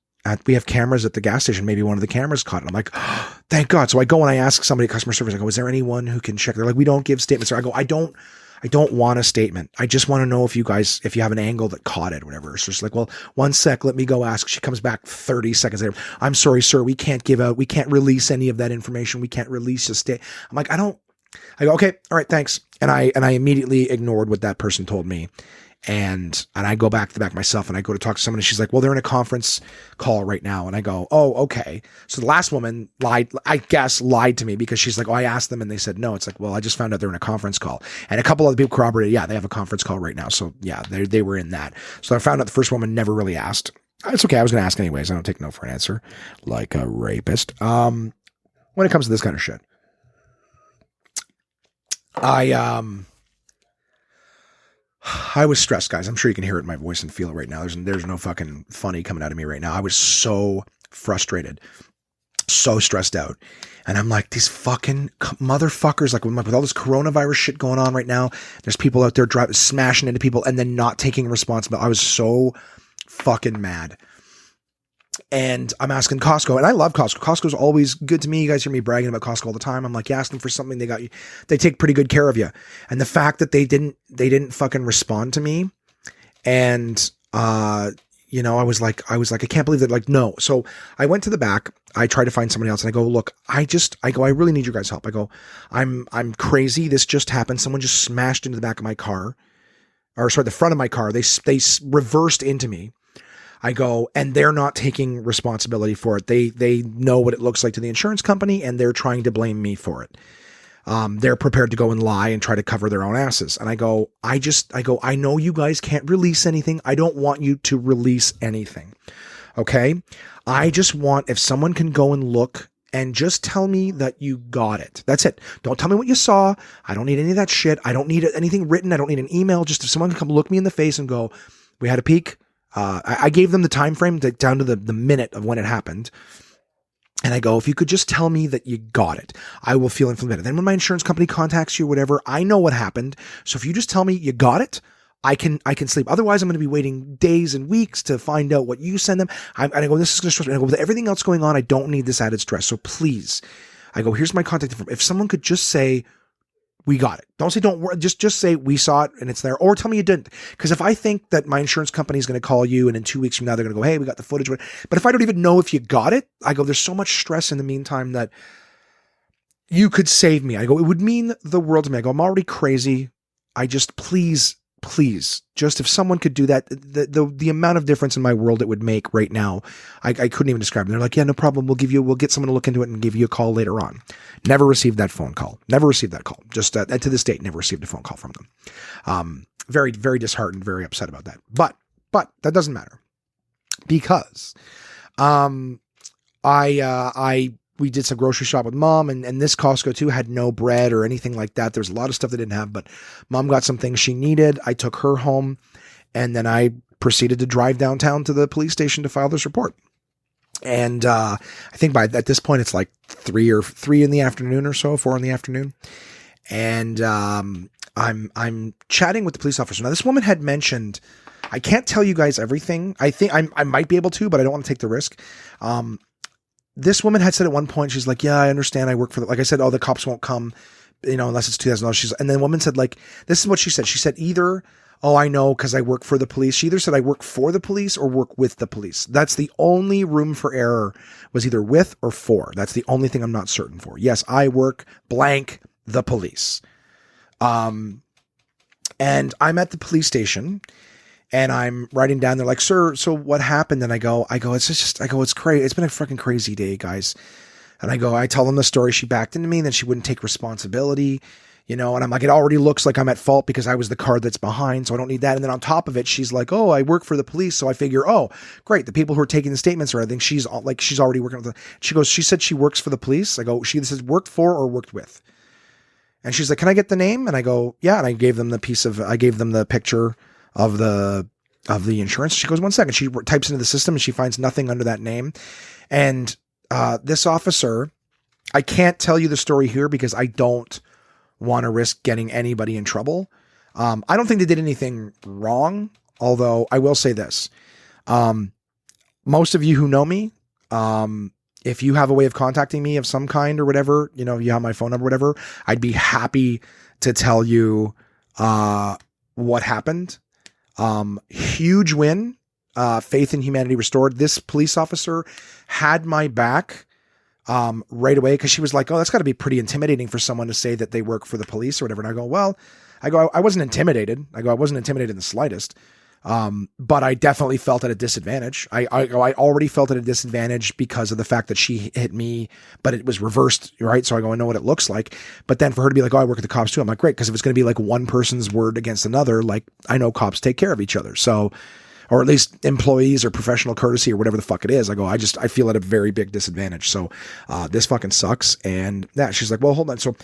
we have cameras at the gas station. Maybe one of the cameras caught it. I'm like, oh, thank God. So I go and I ask somebody at customer service, I go, is there anyone who can check? They're like, we don't give statements. So I go, I don't want a statement. I just want to know if you have an angle that caught it or whatever. So she's like, well, one sec, let me go ask. She comes back 30 seconds later. I'm sorry, sir. We can't release any of that information. We can't release a state. I'm like, I go, okay. All right. Thanks. And I immediately ignored what that person told me. And I go back to the back myself and I go to talk to someone and she's like, well, they're in a conference call right now. And I go, oh, okay. So the last woman lied to me because she's like, oh, I asked them and they said no. It's like, well, I just found out they're in a conference call. And a couple other people corroborated, yeah, they have a conference call right now. So yeah, they were in that. So I found out the first woman never really asked. It's okay. I was going to ask anyways. I don't take no for an answer like a rapist. When it comes to this kind of shit, I was stressed, guys. I'm sure you can hear it in my voice and feel it right now. There's no fucking funny coming out of me right now. I was so frustrated, so stressed out. And I'm like, these fucking motherfuckers, like with all this coronavirus shit going on right now, there's people out there smashing into people and then not taking responsibility. I was so fucking mad. And I'm asking Costco, and I love Costco. Costco's always good to me. You guys hear me bragging about Costco all the time. I'm like, you ask them for something, they take pretty good care of you. And the fact that they didn't fucking respond to me, and I was like, I can't believe that. Like, no. So I went to the back. I tried to find somebody else, and I go, look, I really need your guys' help. I go, I'm crazy. This just happened. Someone just smashed into the back of my car, or sorry, the front of my car. They reversed into me. I go, and they're not taking responsibility for it. They know what it looks like to the insurance company, and they're trying to blame me for it. They're prepared to go and lie and try to cover their own asses. And I go, I know you guys can't release anything. I don't want you to release anything. Okay. I just want, if someone can go and look and just tell me that you got it. That's it. Don't tell me what you saw. I don't need any of that shit. I don't need anything written. I don't need an email. Just if someone can come look me in the face and go, we had a peek. I gave them the time frame down to the minute of when it happened. And I go, if you could just tell me that you got it, I will feel better. Then when my insurance company contacts you or whatever, I know what happened. So if you just tell me you got it, I can sleep. Otherwise, I'm going to be waiting days and weeks to find out what you send them. And I go, this is going to stress me. And I go, with everything else going on, I don't need this added stress. So please, I go, here's my contact information. If someone could just say, we got it. Don't say, don't worry. Just say we saw it and it's there, or tell me you didn't. Because if I think that my insurance company is going to call you and in 2 weeks from now, they're going to go, hey, we got the footage. But if I don't even know if you got it, I go, there's so much stress in the meantime that you could save me. I go, it would mean the world to me. I go, I'm already crazy. I just, please, just if someone could do that, the amount of difference in my world it would make right now, I couldn't even describe it. They're like, yeah, no problem. We'll get someone to look into it and give you a call later on. Never received that phone call. Never received that call. Just to this date, never received a phone call from them. Very, very disheartened, very upset about that. But that doesn't matter because, we did some grocery shop with mom, and this Costco too had no bread or anything like that. There's a lot of stuff they didn't have, but mom got some things she needed. I took her home, and then I proceeded to drive downtown to the police station to file this report. And I think at this point it's like 3 in the afternoon or so, 4 in the afternoon. And I'm chatting with the police officer. Now this woman had mentioned, I can't tell you guys everything. I think I might be able to, but I don't want to take the risk. This woman had said at one point, she's like, yeah, I understand. I work for like I said, the cops won't come, unless it's $2,000. And then the woman said, like, this is what she said. She said either, oh, I know, because I work for the police. She either said I work for the police or work with the police. That's the only room for error, was either with or for. That's the only thing I'm not certain for. Yes, I work blank the police. And I'm at the police station. And I'm writing down, they're like, sir, so what happened? And I go, it's crazy. It's been a fucking crazy day, guys. And I tell them the story. She backed into me and then she wouldn't take responsibility, and I'm like, it already looks like I'm at fault because I was the car that's behind. So I don't need that. And then on top of it, she's like, oh, I work for the police. So I figure, oh, great. The people who are taking the statements are, I think she's already working with she said she works for the police. I go, she either says worked for or worked with. And she's like, can I get the name? And I go, yeah. And I gave them the picture of the insurance. She goes, 1 second. She types into the system and she finds nothing under that name. And this officer, I can't tell you the story here because I don't want to risk getting anybody in trouble. I don't think they did anything wrong, although I will say this. Most of you who know me, if you have a way of contacting me of some kind or whatever, you have my phone number, whatever, I'd be happy to tell you what happened. Huge win, faith in humanity restored. This police officer had my back, right away. Cause she was like, oh, that's gotta be pretty intimidating for someone to say that they work for the police or whatever. And I go, I wasn't intimidated. I wasn't intimidated in the slightest. But I definitely felt at a disadvantage. I already felt at a disadvantage because of the fact that she hit me, but it was reversed, right? So I know what it looks like. But then for her to be like, oh, I work at the cops too. I'm like, great. Cause if it's going to be like one person's word against another, like I know cops take care of each other. So, or at least employees or professional courtesy or whatever the fuck it is. I feel at a very big disadvantage. So, this fucking sucks. And she's like, well, hold on. So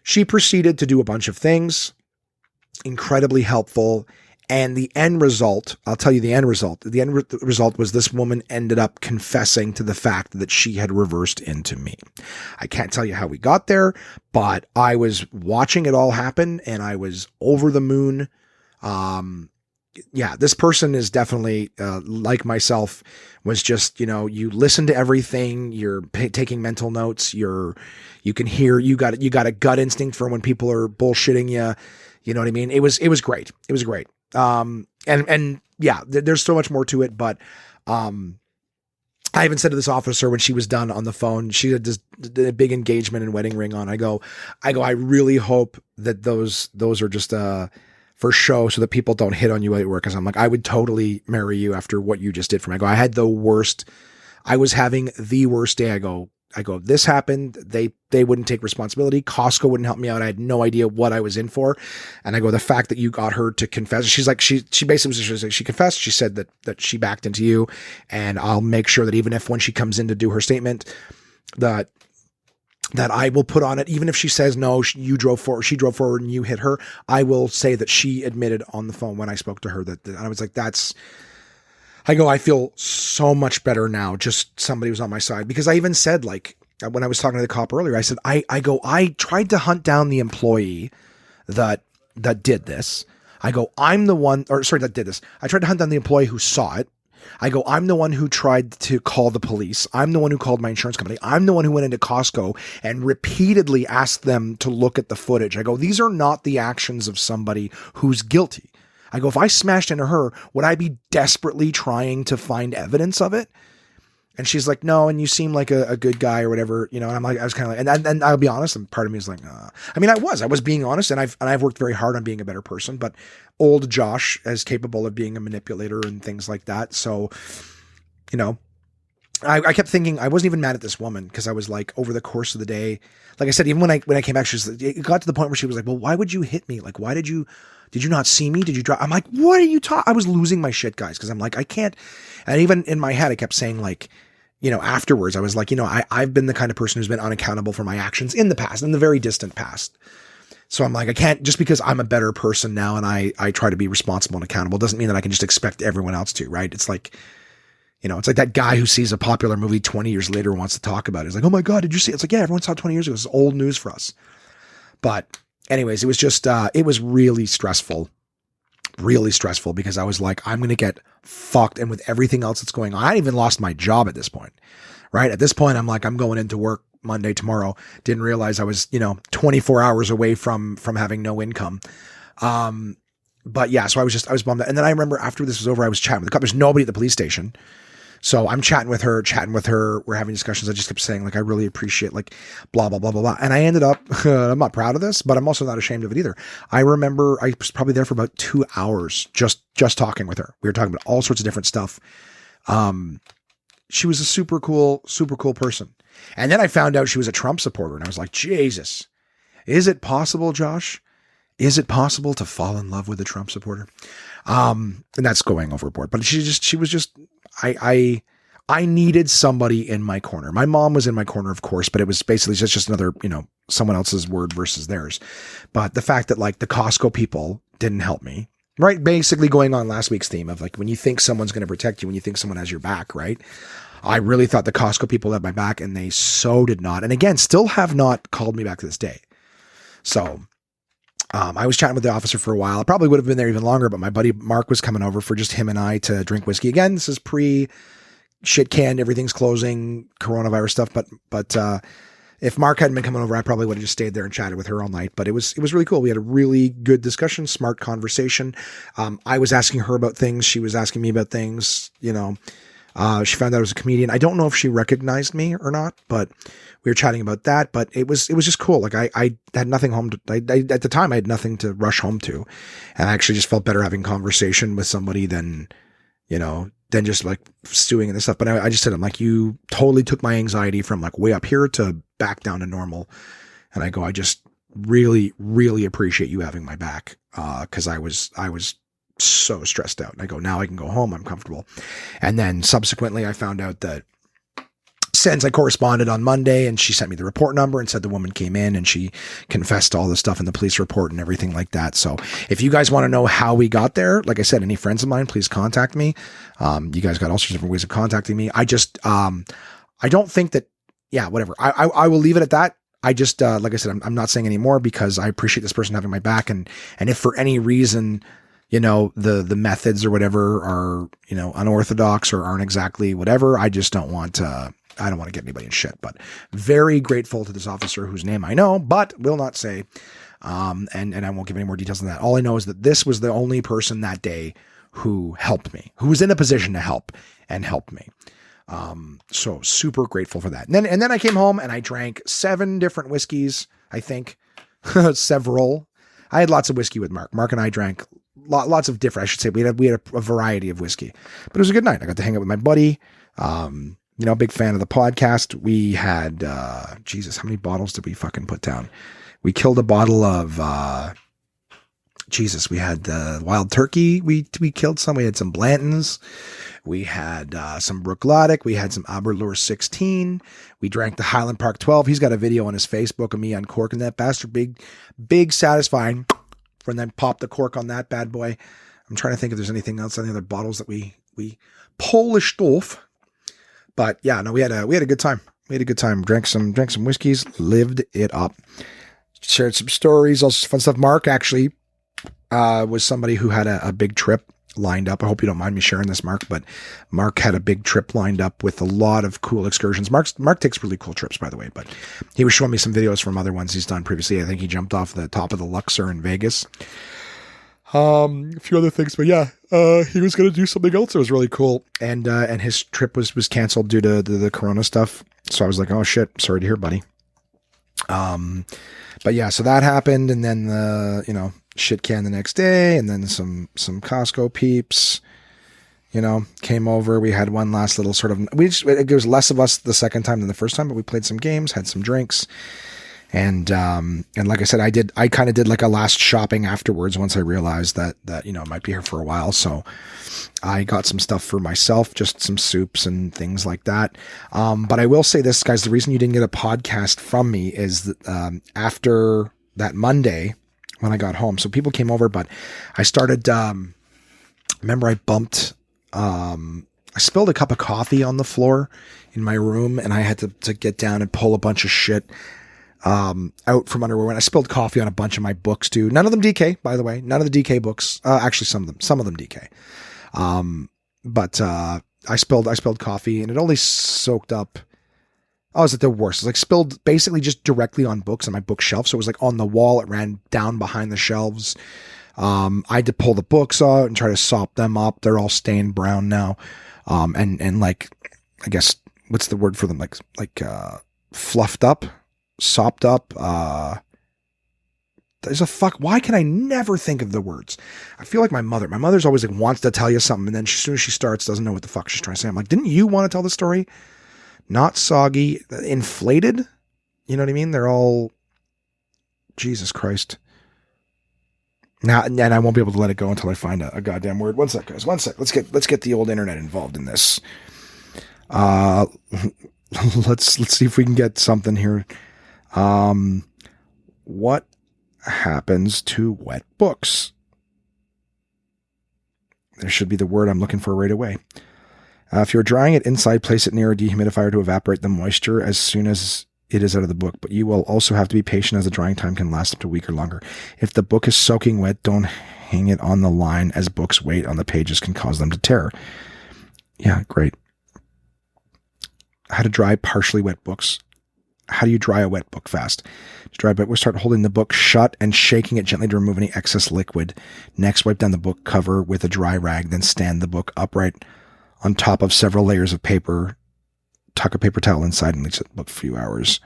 she proceeded to do a bunch of things, incredibly helpful. And the end result, I'll tell you the end result. The end result was this woman ended up confessing to the fact that she had reversed into me. I can't tell you how we got there, but I was watching it all happen and I was over the moon. yeah, this person is definitely like myself, was just, you listen to everything, you're taking mental notes, you can hear, you got a gut instinct for when people are bullshitting you. You know what I mean? It was great. It was great. And yeah, there's so much more to it, but, I even said to this officer when she was done on the phone, she had this a big engagement and wedding ring on. I go, I really hope that those are just, for show so that people don't hit on you at work. Cause I'm like, I would totally marry you after what you just did for me. I was having the worst day. I go, this happened. They wouldn't take responsibility. Costco wouldn't help me out. I had no idea what I was in for. And I go, the fact that you got her to confess, she's like, she basically was like, she confessed. She said that she backed into you, and I'll make sure that even if when she comes in to do her statement, that I will put on it, even if she says, no, she drove forward and you hit her, I will say that she admitted on the phone when I spoke to her that I was like, I feel so much better now. Just somebody was on my side, because I even said, like, when I was talking to the cop earlier, I said, I tried to hunt down the employee that did this. I go, that did this. I tried to hunt down the employee who saw it. I go, I'm the one who tried to call the police. I'm the one who called my insurance company. I'm the one who went into Costco and repeatedly asked them to look at the footage. I go, these are not the actions of somebody who's guilty. I go, if I smashed into her, would I be desperately trying to find evidence of it? And she's like, no, and you seem like a good guy or whatever, and I'm like, I was kind of like, and I'll be honest, and part of me is like, I mean, I was being honest, and I've worked very hard on being a better person, but old Josh is capable of being a manipulator and things like that. So, I kept thinking, I wasn't even mad at this woman, because I was like, over the course of the day, like I said, even when I came back, it got to the point where she was like, well, why would you hit me? Like, did you not see me? Did you drive? I'm like, what are you talking? I was losing my shit, guys. Cause I'm like, I can't. And even in my head, I kept saying, like, afterwards, I was like, I've been the kind of person who's been unaccountable for my actions in the past, in the very distant past. So I'm like, I can't, just because I'm a better person now and I try to be responsible and accountable, doesn't mean that I can just expect everyone else to, right? It's like, it's like that guy who sees a popular movie 20 years later and wants to talk about it. He's like, oh my God, did you see it? It's like, yeah, everyone saw it 20 years ago. It's old news for us. But anyways, it was just, it was really stressful because I was like, I'm going to get fucked. And with everything else that's going on, I even lost my job at this point, right? At this point, I'm like, I'm going into work Monday, tomorrow. Didn't realize I was, 24 hours away from having no income. But yeah, so I was bummed out. And then I remember after this was over, I was chatting with the cop. There's nobody at the police station. So I'm chatting with her. We're having discussions. I just kept saying, like, I really appreciate, like, blah, blah, blah, blah, blah. And I ended up, I'm not proud of this, but I'm also not ashamed of it either. I remember I was probably there for about 2 hours, just talking with her. We were talking about all sorts of different stuff. She was a super cool person. And then I found out she was a Trump supporter, and I was like, Jesus, is it possible, Josh? Is it possible to fall in love with a Trump supporter? And that's going overboard, but she was just, I needed somebody in my corner. My mom was in my corner, of course, but it was basically just another, someone else's word versus theirs. But the fact that, like, the Costco people didn't help me, right? Basically going on last week's theme of, like, when you think someone's going to protect you, when you think someone has your back, right? I really thought the Costco people had my back, and they so did not. And again, still have not called me back to this day. So, I was chatting with the officer for a while. I probably would have been there even longer, but my buddy Mark was coming over for just him and I to drink whiskey. Again, this is shit canned, everything's closing, coronavirus stuff. But if Mark hadn't been coming over, I probably would have just stayed there and chatted with her all night. But it was really cool. We had a really good discussion, smart conversation. I was asking her about things. She was asking me about things, She found out I was a comedian. I don't know if she recognized me or not, but we were chatting about that. But it was just cool. Like, I had nothing home to, at the time I had nothing to rush home to. And I actually just felt better having conversation with somebody than just, like, stewing in this stuff. But I just said, I'm like, you totally took my anxiety from, like, way up here to back down to normal. And I go, I just really, really appreciate you having my back. Cause I was so stressed out. And I go, now I can go home. I'm comfortable. And then subsequently I found out that since I corresponded on Monday, and she sent me the report number and said the woman came in and she confessed to all the stuff in the police report and everything like that. So if you guys want to know how we got there, like I said, any friends of mine, please contact me. You guys got all sorts of different ways of contacting me. I just, I don't think that, yeah, whatever. I will leave it at that. I just, like I said, I'm not saying any more because I appreciate this person having my back. And if for any reason, the methods or whatever are, unorthodox or aren't exactly whatever. I just don't want to, I don't want to get anybody in shit, but very grateful to this officer whose name I know, but will not say. And I won't give any more details than that. All I know is that this was the only person that day who helped me, who was in a position to help me. So super grateful for that. And then I came home and I drank 7 different whiskeys, I think. Several. I had lots of whiskey with Mark. Mark and I drank lots of different, I should say. We had a variety of whiskey, but it was a good night. I got to hang out with my buddy. Big fan of the podcast. We had, Jesus, how many bottles did we fucking put down? We killed a bottle of, we had the wild turkey. We killed some. We had some Blantons. We had some Brooklotic. We had some Aberlour 16. We drank the Highland Park 12. He's got a video on his Facebook of me uncorking that bastard. Big satisfying. And then pop the cork on that bad boy. I'm trying to think if there's anything else, any other bottles that we polished off. But yeah, no, we had a good time. Drank some whiskeys, lived it up. Shared some stories, also fun stuff. Mark actually was somebody who had a big trip lined up. I hope you don't mind me sharing this, Mark, but Mark had a big trip lined up with a lot of cool excursions. Mark takes really cool trips, by the way, but he was showing me some videos from other ones he's done previously. I think he jumped off the top of the Luxor in Vegas. A few other things, but yeah, he was going to do something else that was really cool. And his trip was canceled due to the Corona stuff. So I was like, oh shit, sorry to hear, buddy. But yeah, so that happened. And then the, shit can the next day. And then some Costco peeps, came over. We had one last little sort of, it was less of us the second time than the first time, but we played some games, had some drinks. And like I said, I kind of did like a last shopping afterwards once I realized that, I might be here for a while. So I got some stuff for myself, just some soups and things like that. But I will say this, guys, the reason you didn't get a podcast from me is that, after that Monday when I got home, so people came over, but I started, remember I bumped, I spilled a cup of coffee on the floor in my room and I had to get down and pull a bunch of shit out from underwear. And I spilled coffee on a bunch of my books too. None of them DK, by the way. None of the DK books. Actually, some of them DK. But I spilled coffee and it only soaked up. I was at the worst. It was like spilled basically just directly on books on my bookshelf. So it was like on the wall. It ran down behind the shelves. I had to pull the books out and try to sop them up. They're all stained brown now. And like, I guess, what's the word for them? Like fluffed up. Sopped up, there's a fuck. Why can I never think of the words? I feel like my mother's always like wants to tell you something. And then as soon as she starts, doesn't know what the fuck she's trying to say. I'm like, didn't you want to tell the story? Not soggy, inflated. You know what I mean? They're all, Jesus Christ. Now, and I won't be able to let it go until I find a goddamn word. One sec, guys. One sec. Let's get the old internet involved in this. Let's see if we can get something here. What happens to wet books? There should be the word I'm looking for right away. If you're drying it inside, place it near a dehumidifier to evaporate the moisture as soon as it is out of the book. But you will also have to be patient as the drying time can last up to a week or longer. If the book is soaking wet, don't hang it on the line as books' weight on the pages can cause them to tear. Yeah, great. How to dry partially wet books. How do you dry a wet book fast? To dry a book, we'll start holding the book shut and shaking it gently to remove any excess liquid. Next, wipe down the book cover with a dry rag, then stand the book upright on top of several layers of paper. Tuck a paper towel inside and leave the book for a few hours.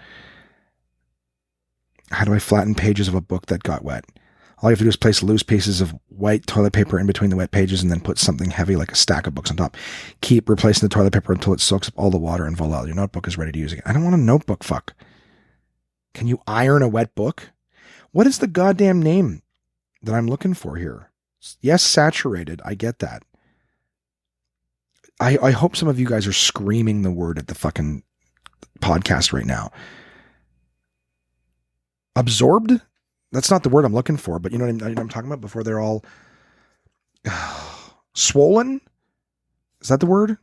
How do I flatten pages of a book that got wet? All you have to do is place loose pieces of white toilet paper in between the wet pages and then put something heavy like a stack of books on top. Keep replacing the toilet paper until it soaks up all the water and voila, your notebook is ready to use again. I don't want a notebook, fuck. Can you iron a wet book? What is the goddamn name that I'm looking for here? Yes, saturated. I get that. I hope some of you guys are screaming the word at the fucking podcast right now. Absorbed? That's not the word I'm looking for, but you know what I'm talking about? Before they're all swollen? Is that the word?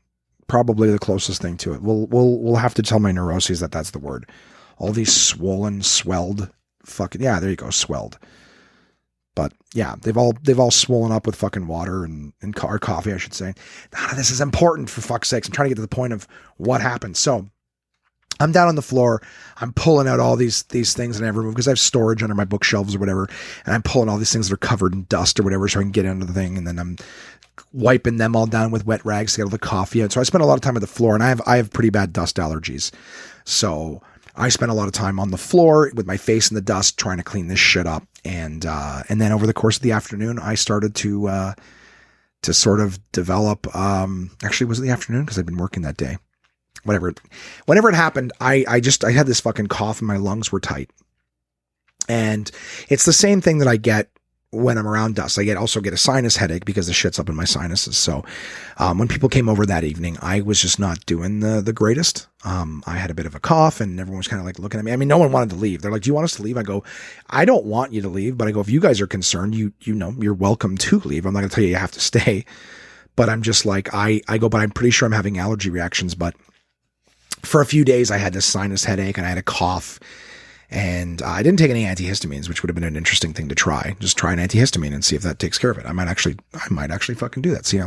Probably the closest thing to it. We'll have to tell my neuroses that that's the word. All these swollen, swelled, fucking, yeah, there you go, swelled. But yeah, they've all swollen up with fucking water and or coffee, I should say. This is important, for fuck's sakes. I'm trying to get to the point of what happened. So I'm down on the floor. I'm pulling out all these things that I never moved because I have storage under my bookshelves or whatever. And I'm pulling all these things that are covered in dust or whatever so I can get into the thing. And then I'm wiping them all down with wet rags to get all the coffee out. So I spend a lot of time on the floor, and I have pretty bad dust allergies. So I spent a lot of time on the floor with my face in the dust trying to clean this shit up. And then over the course of the afternoon, I started to sort of develop, actually, was it the afternoon? Because I'd been working that day. Whenever it happened, I had this fucking cough and my lungs were tight. And it's the same thing that I get when I'm around dust. I also get a sinus headache because the shit's up in my sinuses. So when people came over that evening, I was just not doing the greatest. I had a bit of a cough and everyone was kind of like looking at me. I mean, no one wanted to leave. They're like, do you want us to leave? I go, I don't want you to leave, but I go, if you guys are concerned, you know, you're welcome to leave. I'm not going to tell you have to stay. But I'm just like, I go, but I'm pretty sure I'm having allergy reactions. But for a few days, I had this sinus headache and I had a cough. And I didn't take any antihistamines, which would have been an interesting thing to try. Just try an antihistamine and see if that takes care of it. I might actually fucking do that. See,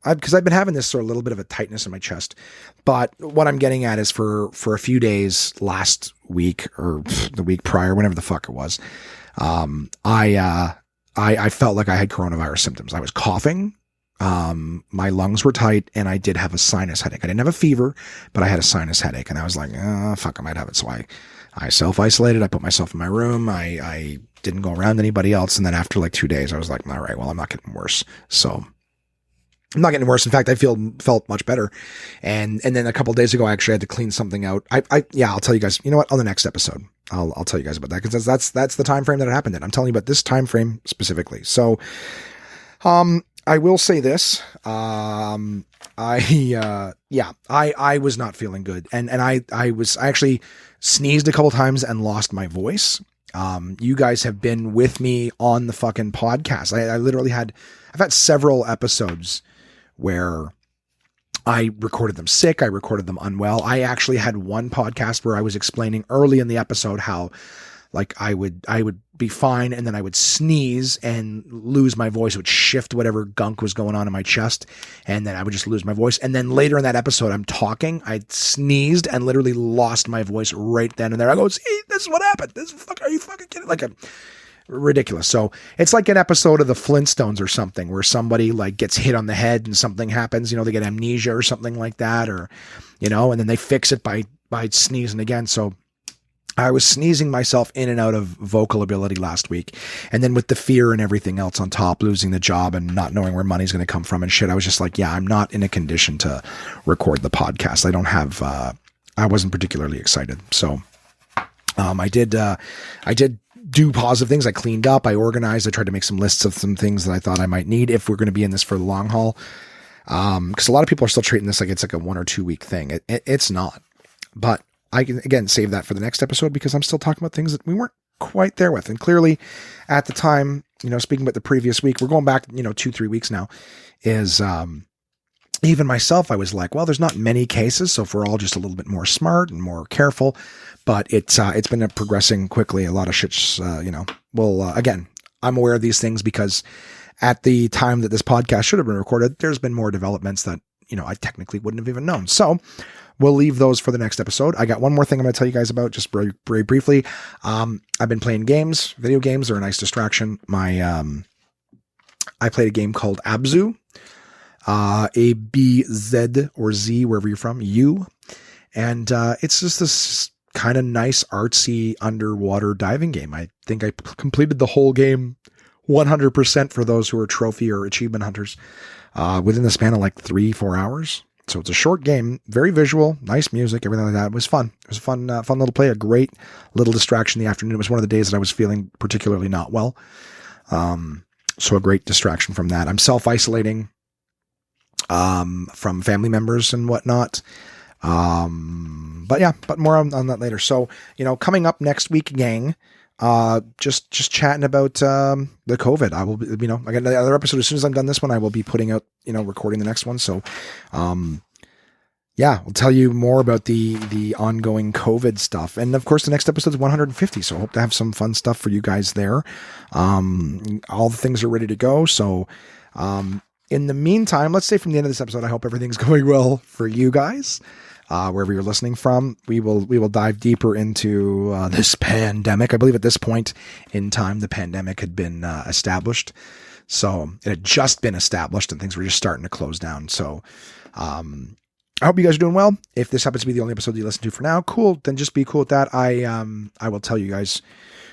because I've been having this sort of little bit of a tightness in my chest. But what I'm getting at is for a few days last week or the week prior, whenever the fuck it was, I felt like I had coronavirus symptoms. I was coughing. My lungs were tight and I did have a sinus headache. I didn't have a fever, but I had a sinus headache and I was like, fuck, I might have it. So I self-isolated. I put myself in my room. I didn't go around anybody else. And then after like 2 days, I was like, all right, well, I'm not getting worse. So I'm not getting worse. In fact, I felt much better. And then a couple of days ago, I actually had to clean something out. I'll tell you guys, you know what, on the next episode, I'll tell you guys about that because that's the time frame that it happened in. I'm telling you about this time frame specifically. So, I will say this. I was not feeling good. And I actually sneezed a couple times and lost my voice. You guys have been with me on the fucking podcast. I've had several episodes where I recorded them sick. I recorded them unwell. I actually had one podcast where I was explaining early in the episode how like I would be fine and then I would sneeze and lose my voice. It would shift whatever gunk was going on in my chest and then I would just lose my voice. And then later in that episode, I'm talking, I sneezed and literally lost my voice right then and there. I go, see, this is what happened. Are you fucking kidding? Like ridiculous. So it's like an episode of the Flintstones or something where somebody like gets hit on the head and something happens, you know, they get amnesia or something like that, or, you know, and then they fix it by sneezing again. So I was sneezing myself in and out of vocal ability last week. And then with the fear and everything else on top, losing the job and not knowing where money's going to come from and shit, I was just like, yeah, I'm not in a condition to record the podcast. I wasn't particularly excited. So, I did do positive things. I cleaned up, I organized, I tried to make some lists of some things that I thought I might need if we're going to be in this for the long haul. Cause a lot of people are still treating this like it's like a 1 or 2 week thing. It's not, but I can, again, save that for the next episode because I'm still talking about things that we weren't quite there with. And clearly at the time, you know, speaking about the previous week, we're going back, you know, 2-3 weeks now, is even myself, I was like, well, there's not many cases. So if we're all just a little bit more smart and more careful, but it's been progressing quickly. A lot of shit's, again, I'm aware of these things because at the time that this podcast should have been recorded, there's been more developments that, you know, I technically wouldn't have even known. So we'll leave those for the next episode. I got one more thing I'm going to tell you guys about just very, very briefly. I've been playing games. Video games are a nice distraction. I played a game called Abzu, ABZ or Z, wherever you're from, U. And it's just this kind of nice artsy underwater diving game. I think I completed the whole game 100% for those who are trophy or achievement hunters within the span of like 3-4 hours. So it's a short game, very visual, nice music, everything like that. It was fun. It was a fun little play, a great little distraction in the afternoon. It was one of the days that I was feeling particularly not well. So a great distraction from that. I'm self-isolating from family members and whatnot. But more on that later. So, you know, coming up next week, gang, just chatting about the COVID. I will be, you know, I got another episode. As soon as I'm done this one, I will be putting out, you know, recording the next one. So yeah, we'll tell you more about the ongoing COVID stuff. And of course, the next episode is 150. So I hope to have some fun stuff for you guys there. All the things are ready to go. So, in the meantime, let's say from the end of this episode, I hope everything's going well for you guys, wherever you're listening from. We will dive deeper into this pandemic. I believe at this point in time, the pandemic had been established. So it had just been established and things were just starting to close down. So, I hope you guys are doing well. If this happens to be the only episode you listen to for now, cool. Then just be cool with that. I will tell you guys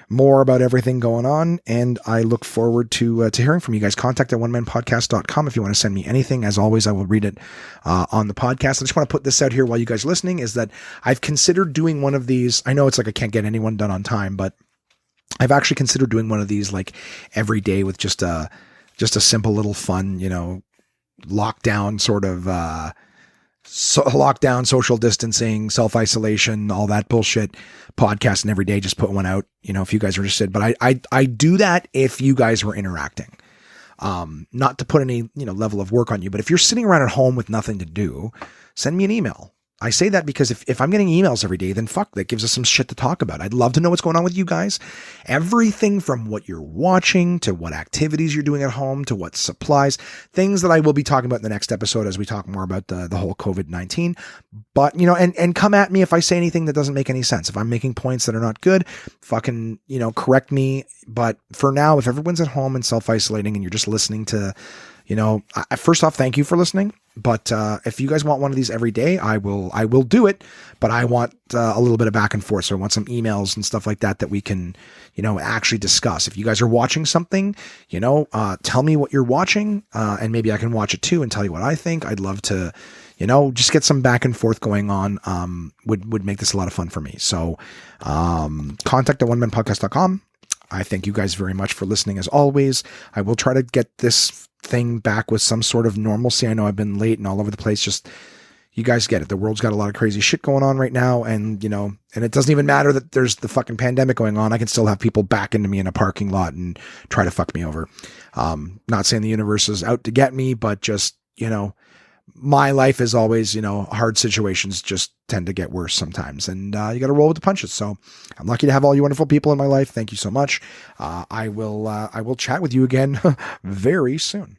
more about everything going on, and I look forward to hearing from you guys. Contact at onemanpodcast.com if you want to send me anything. As always, I will read it on the podcast. I just want to put this out here while you guys are listening, is that I've considered doing one of these. I know it's like I can't get anyone done on time, but I've actually considered doing one of these like every day with just a simple little fun, lockdown sort of lockdown, social distancing, self-isolation, all that bullshit podcast, and every day just put one out, if you guys are interested. But I do that if you guys were interacting, not to put any, level of work on you, but if you're sitting around at home with nothing to do, send me an email. I say that because if I'm getting emails every day, then fuck, that gives us some shit to talk about. I'd love to know what's going on with you guys. Everything from what you're watching to what activities you're doing at home to what supplies, things that I will be talking about in the next episode as we talk more about the whole COVID-19. But, and come at me if I say anything that doesn't make any sense. If I'm making points that are not good, fucking, correct me. But for now, if everyone's at home and self-isolating and you're just listening to, first off, thank you for listening. But if you guys want one of these every day, I will do it. But I want a little bit of back and forth. So I want some emails and stuff like that we can, actually discuss. If you guys are watching something, tell me what you're watching, and maybe I can watch it too and tell you what I think. I'd love to, just get some back and forth going on. Would make this a lot of fun for me. So contact at onemanpodcast.com. I thank you guys very much for listening as always. I will try to get this thing back with some sort of normalcy. I know I've been late and all over the place. Just, you guys get it. The world's got a lot of crazy shit going on right now. And, and it doesn't even matter that there's the fucking pandemic going on. I can still have people back into me in a parking lot and try to fuck me over. Not saying the universe is out to get me, but just, my life is always, hard situations just tend to get worse sometimes, and you got to roll with the punches. So I'm lucky to have all you wonderful people in my life. Thank you so much. I will chat with you again very soon.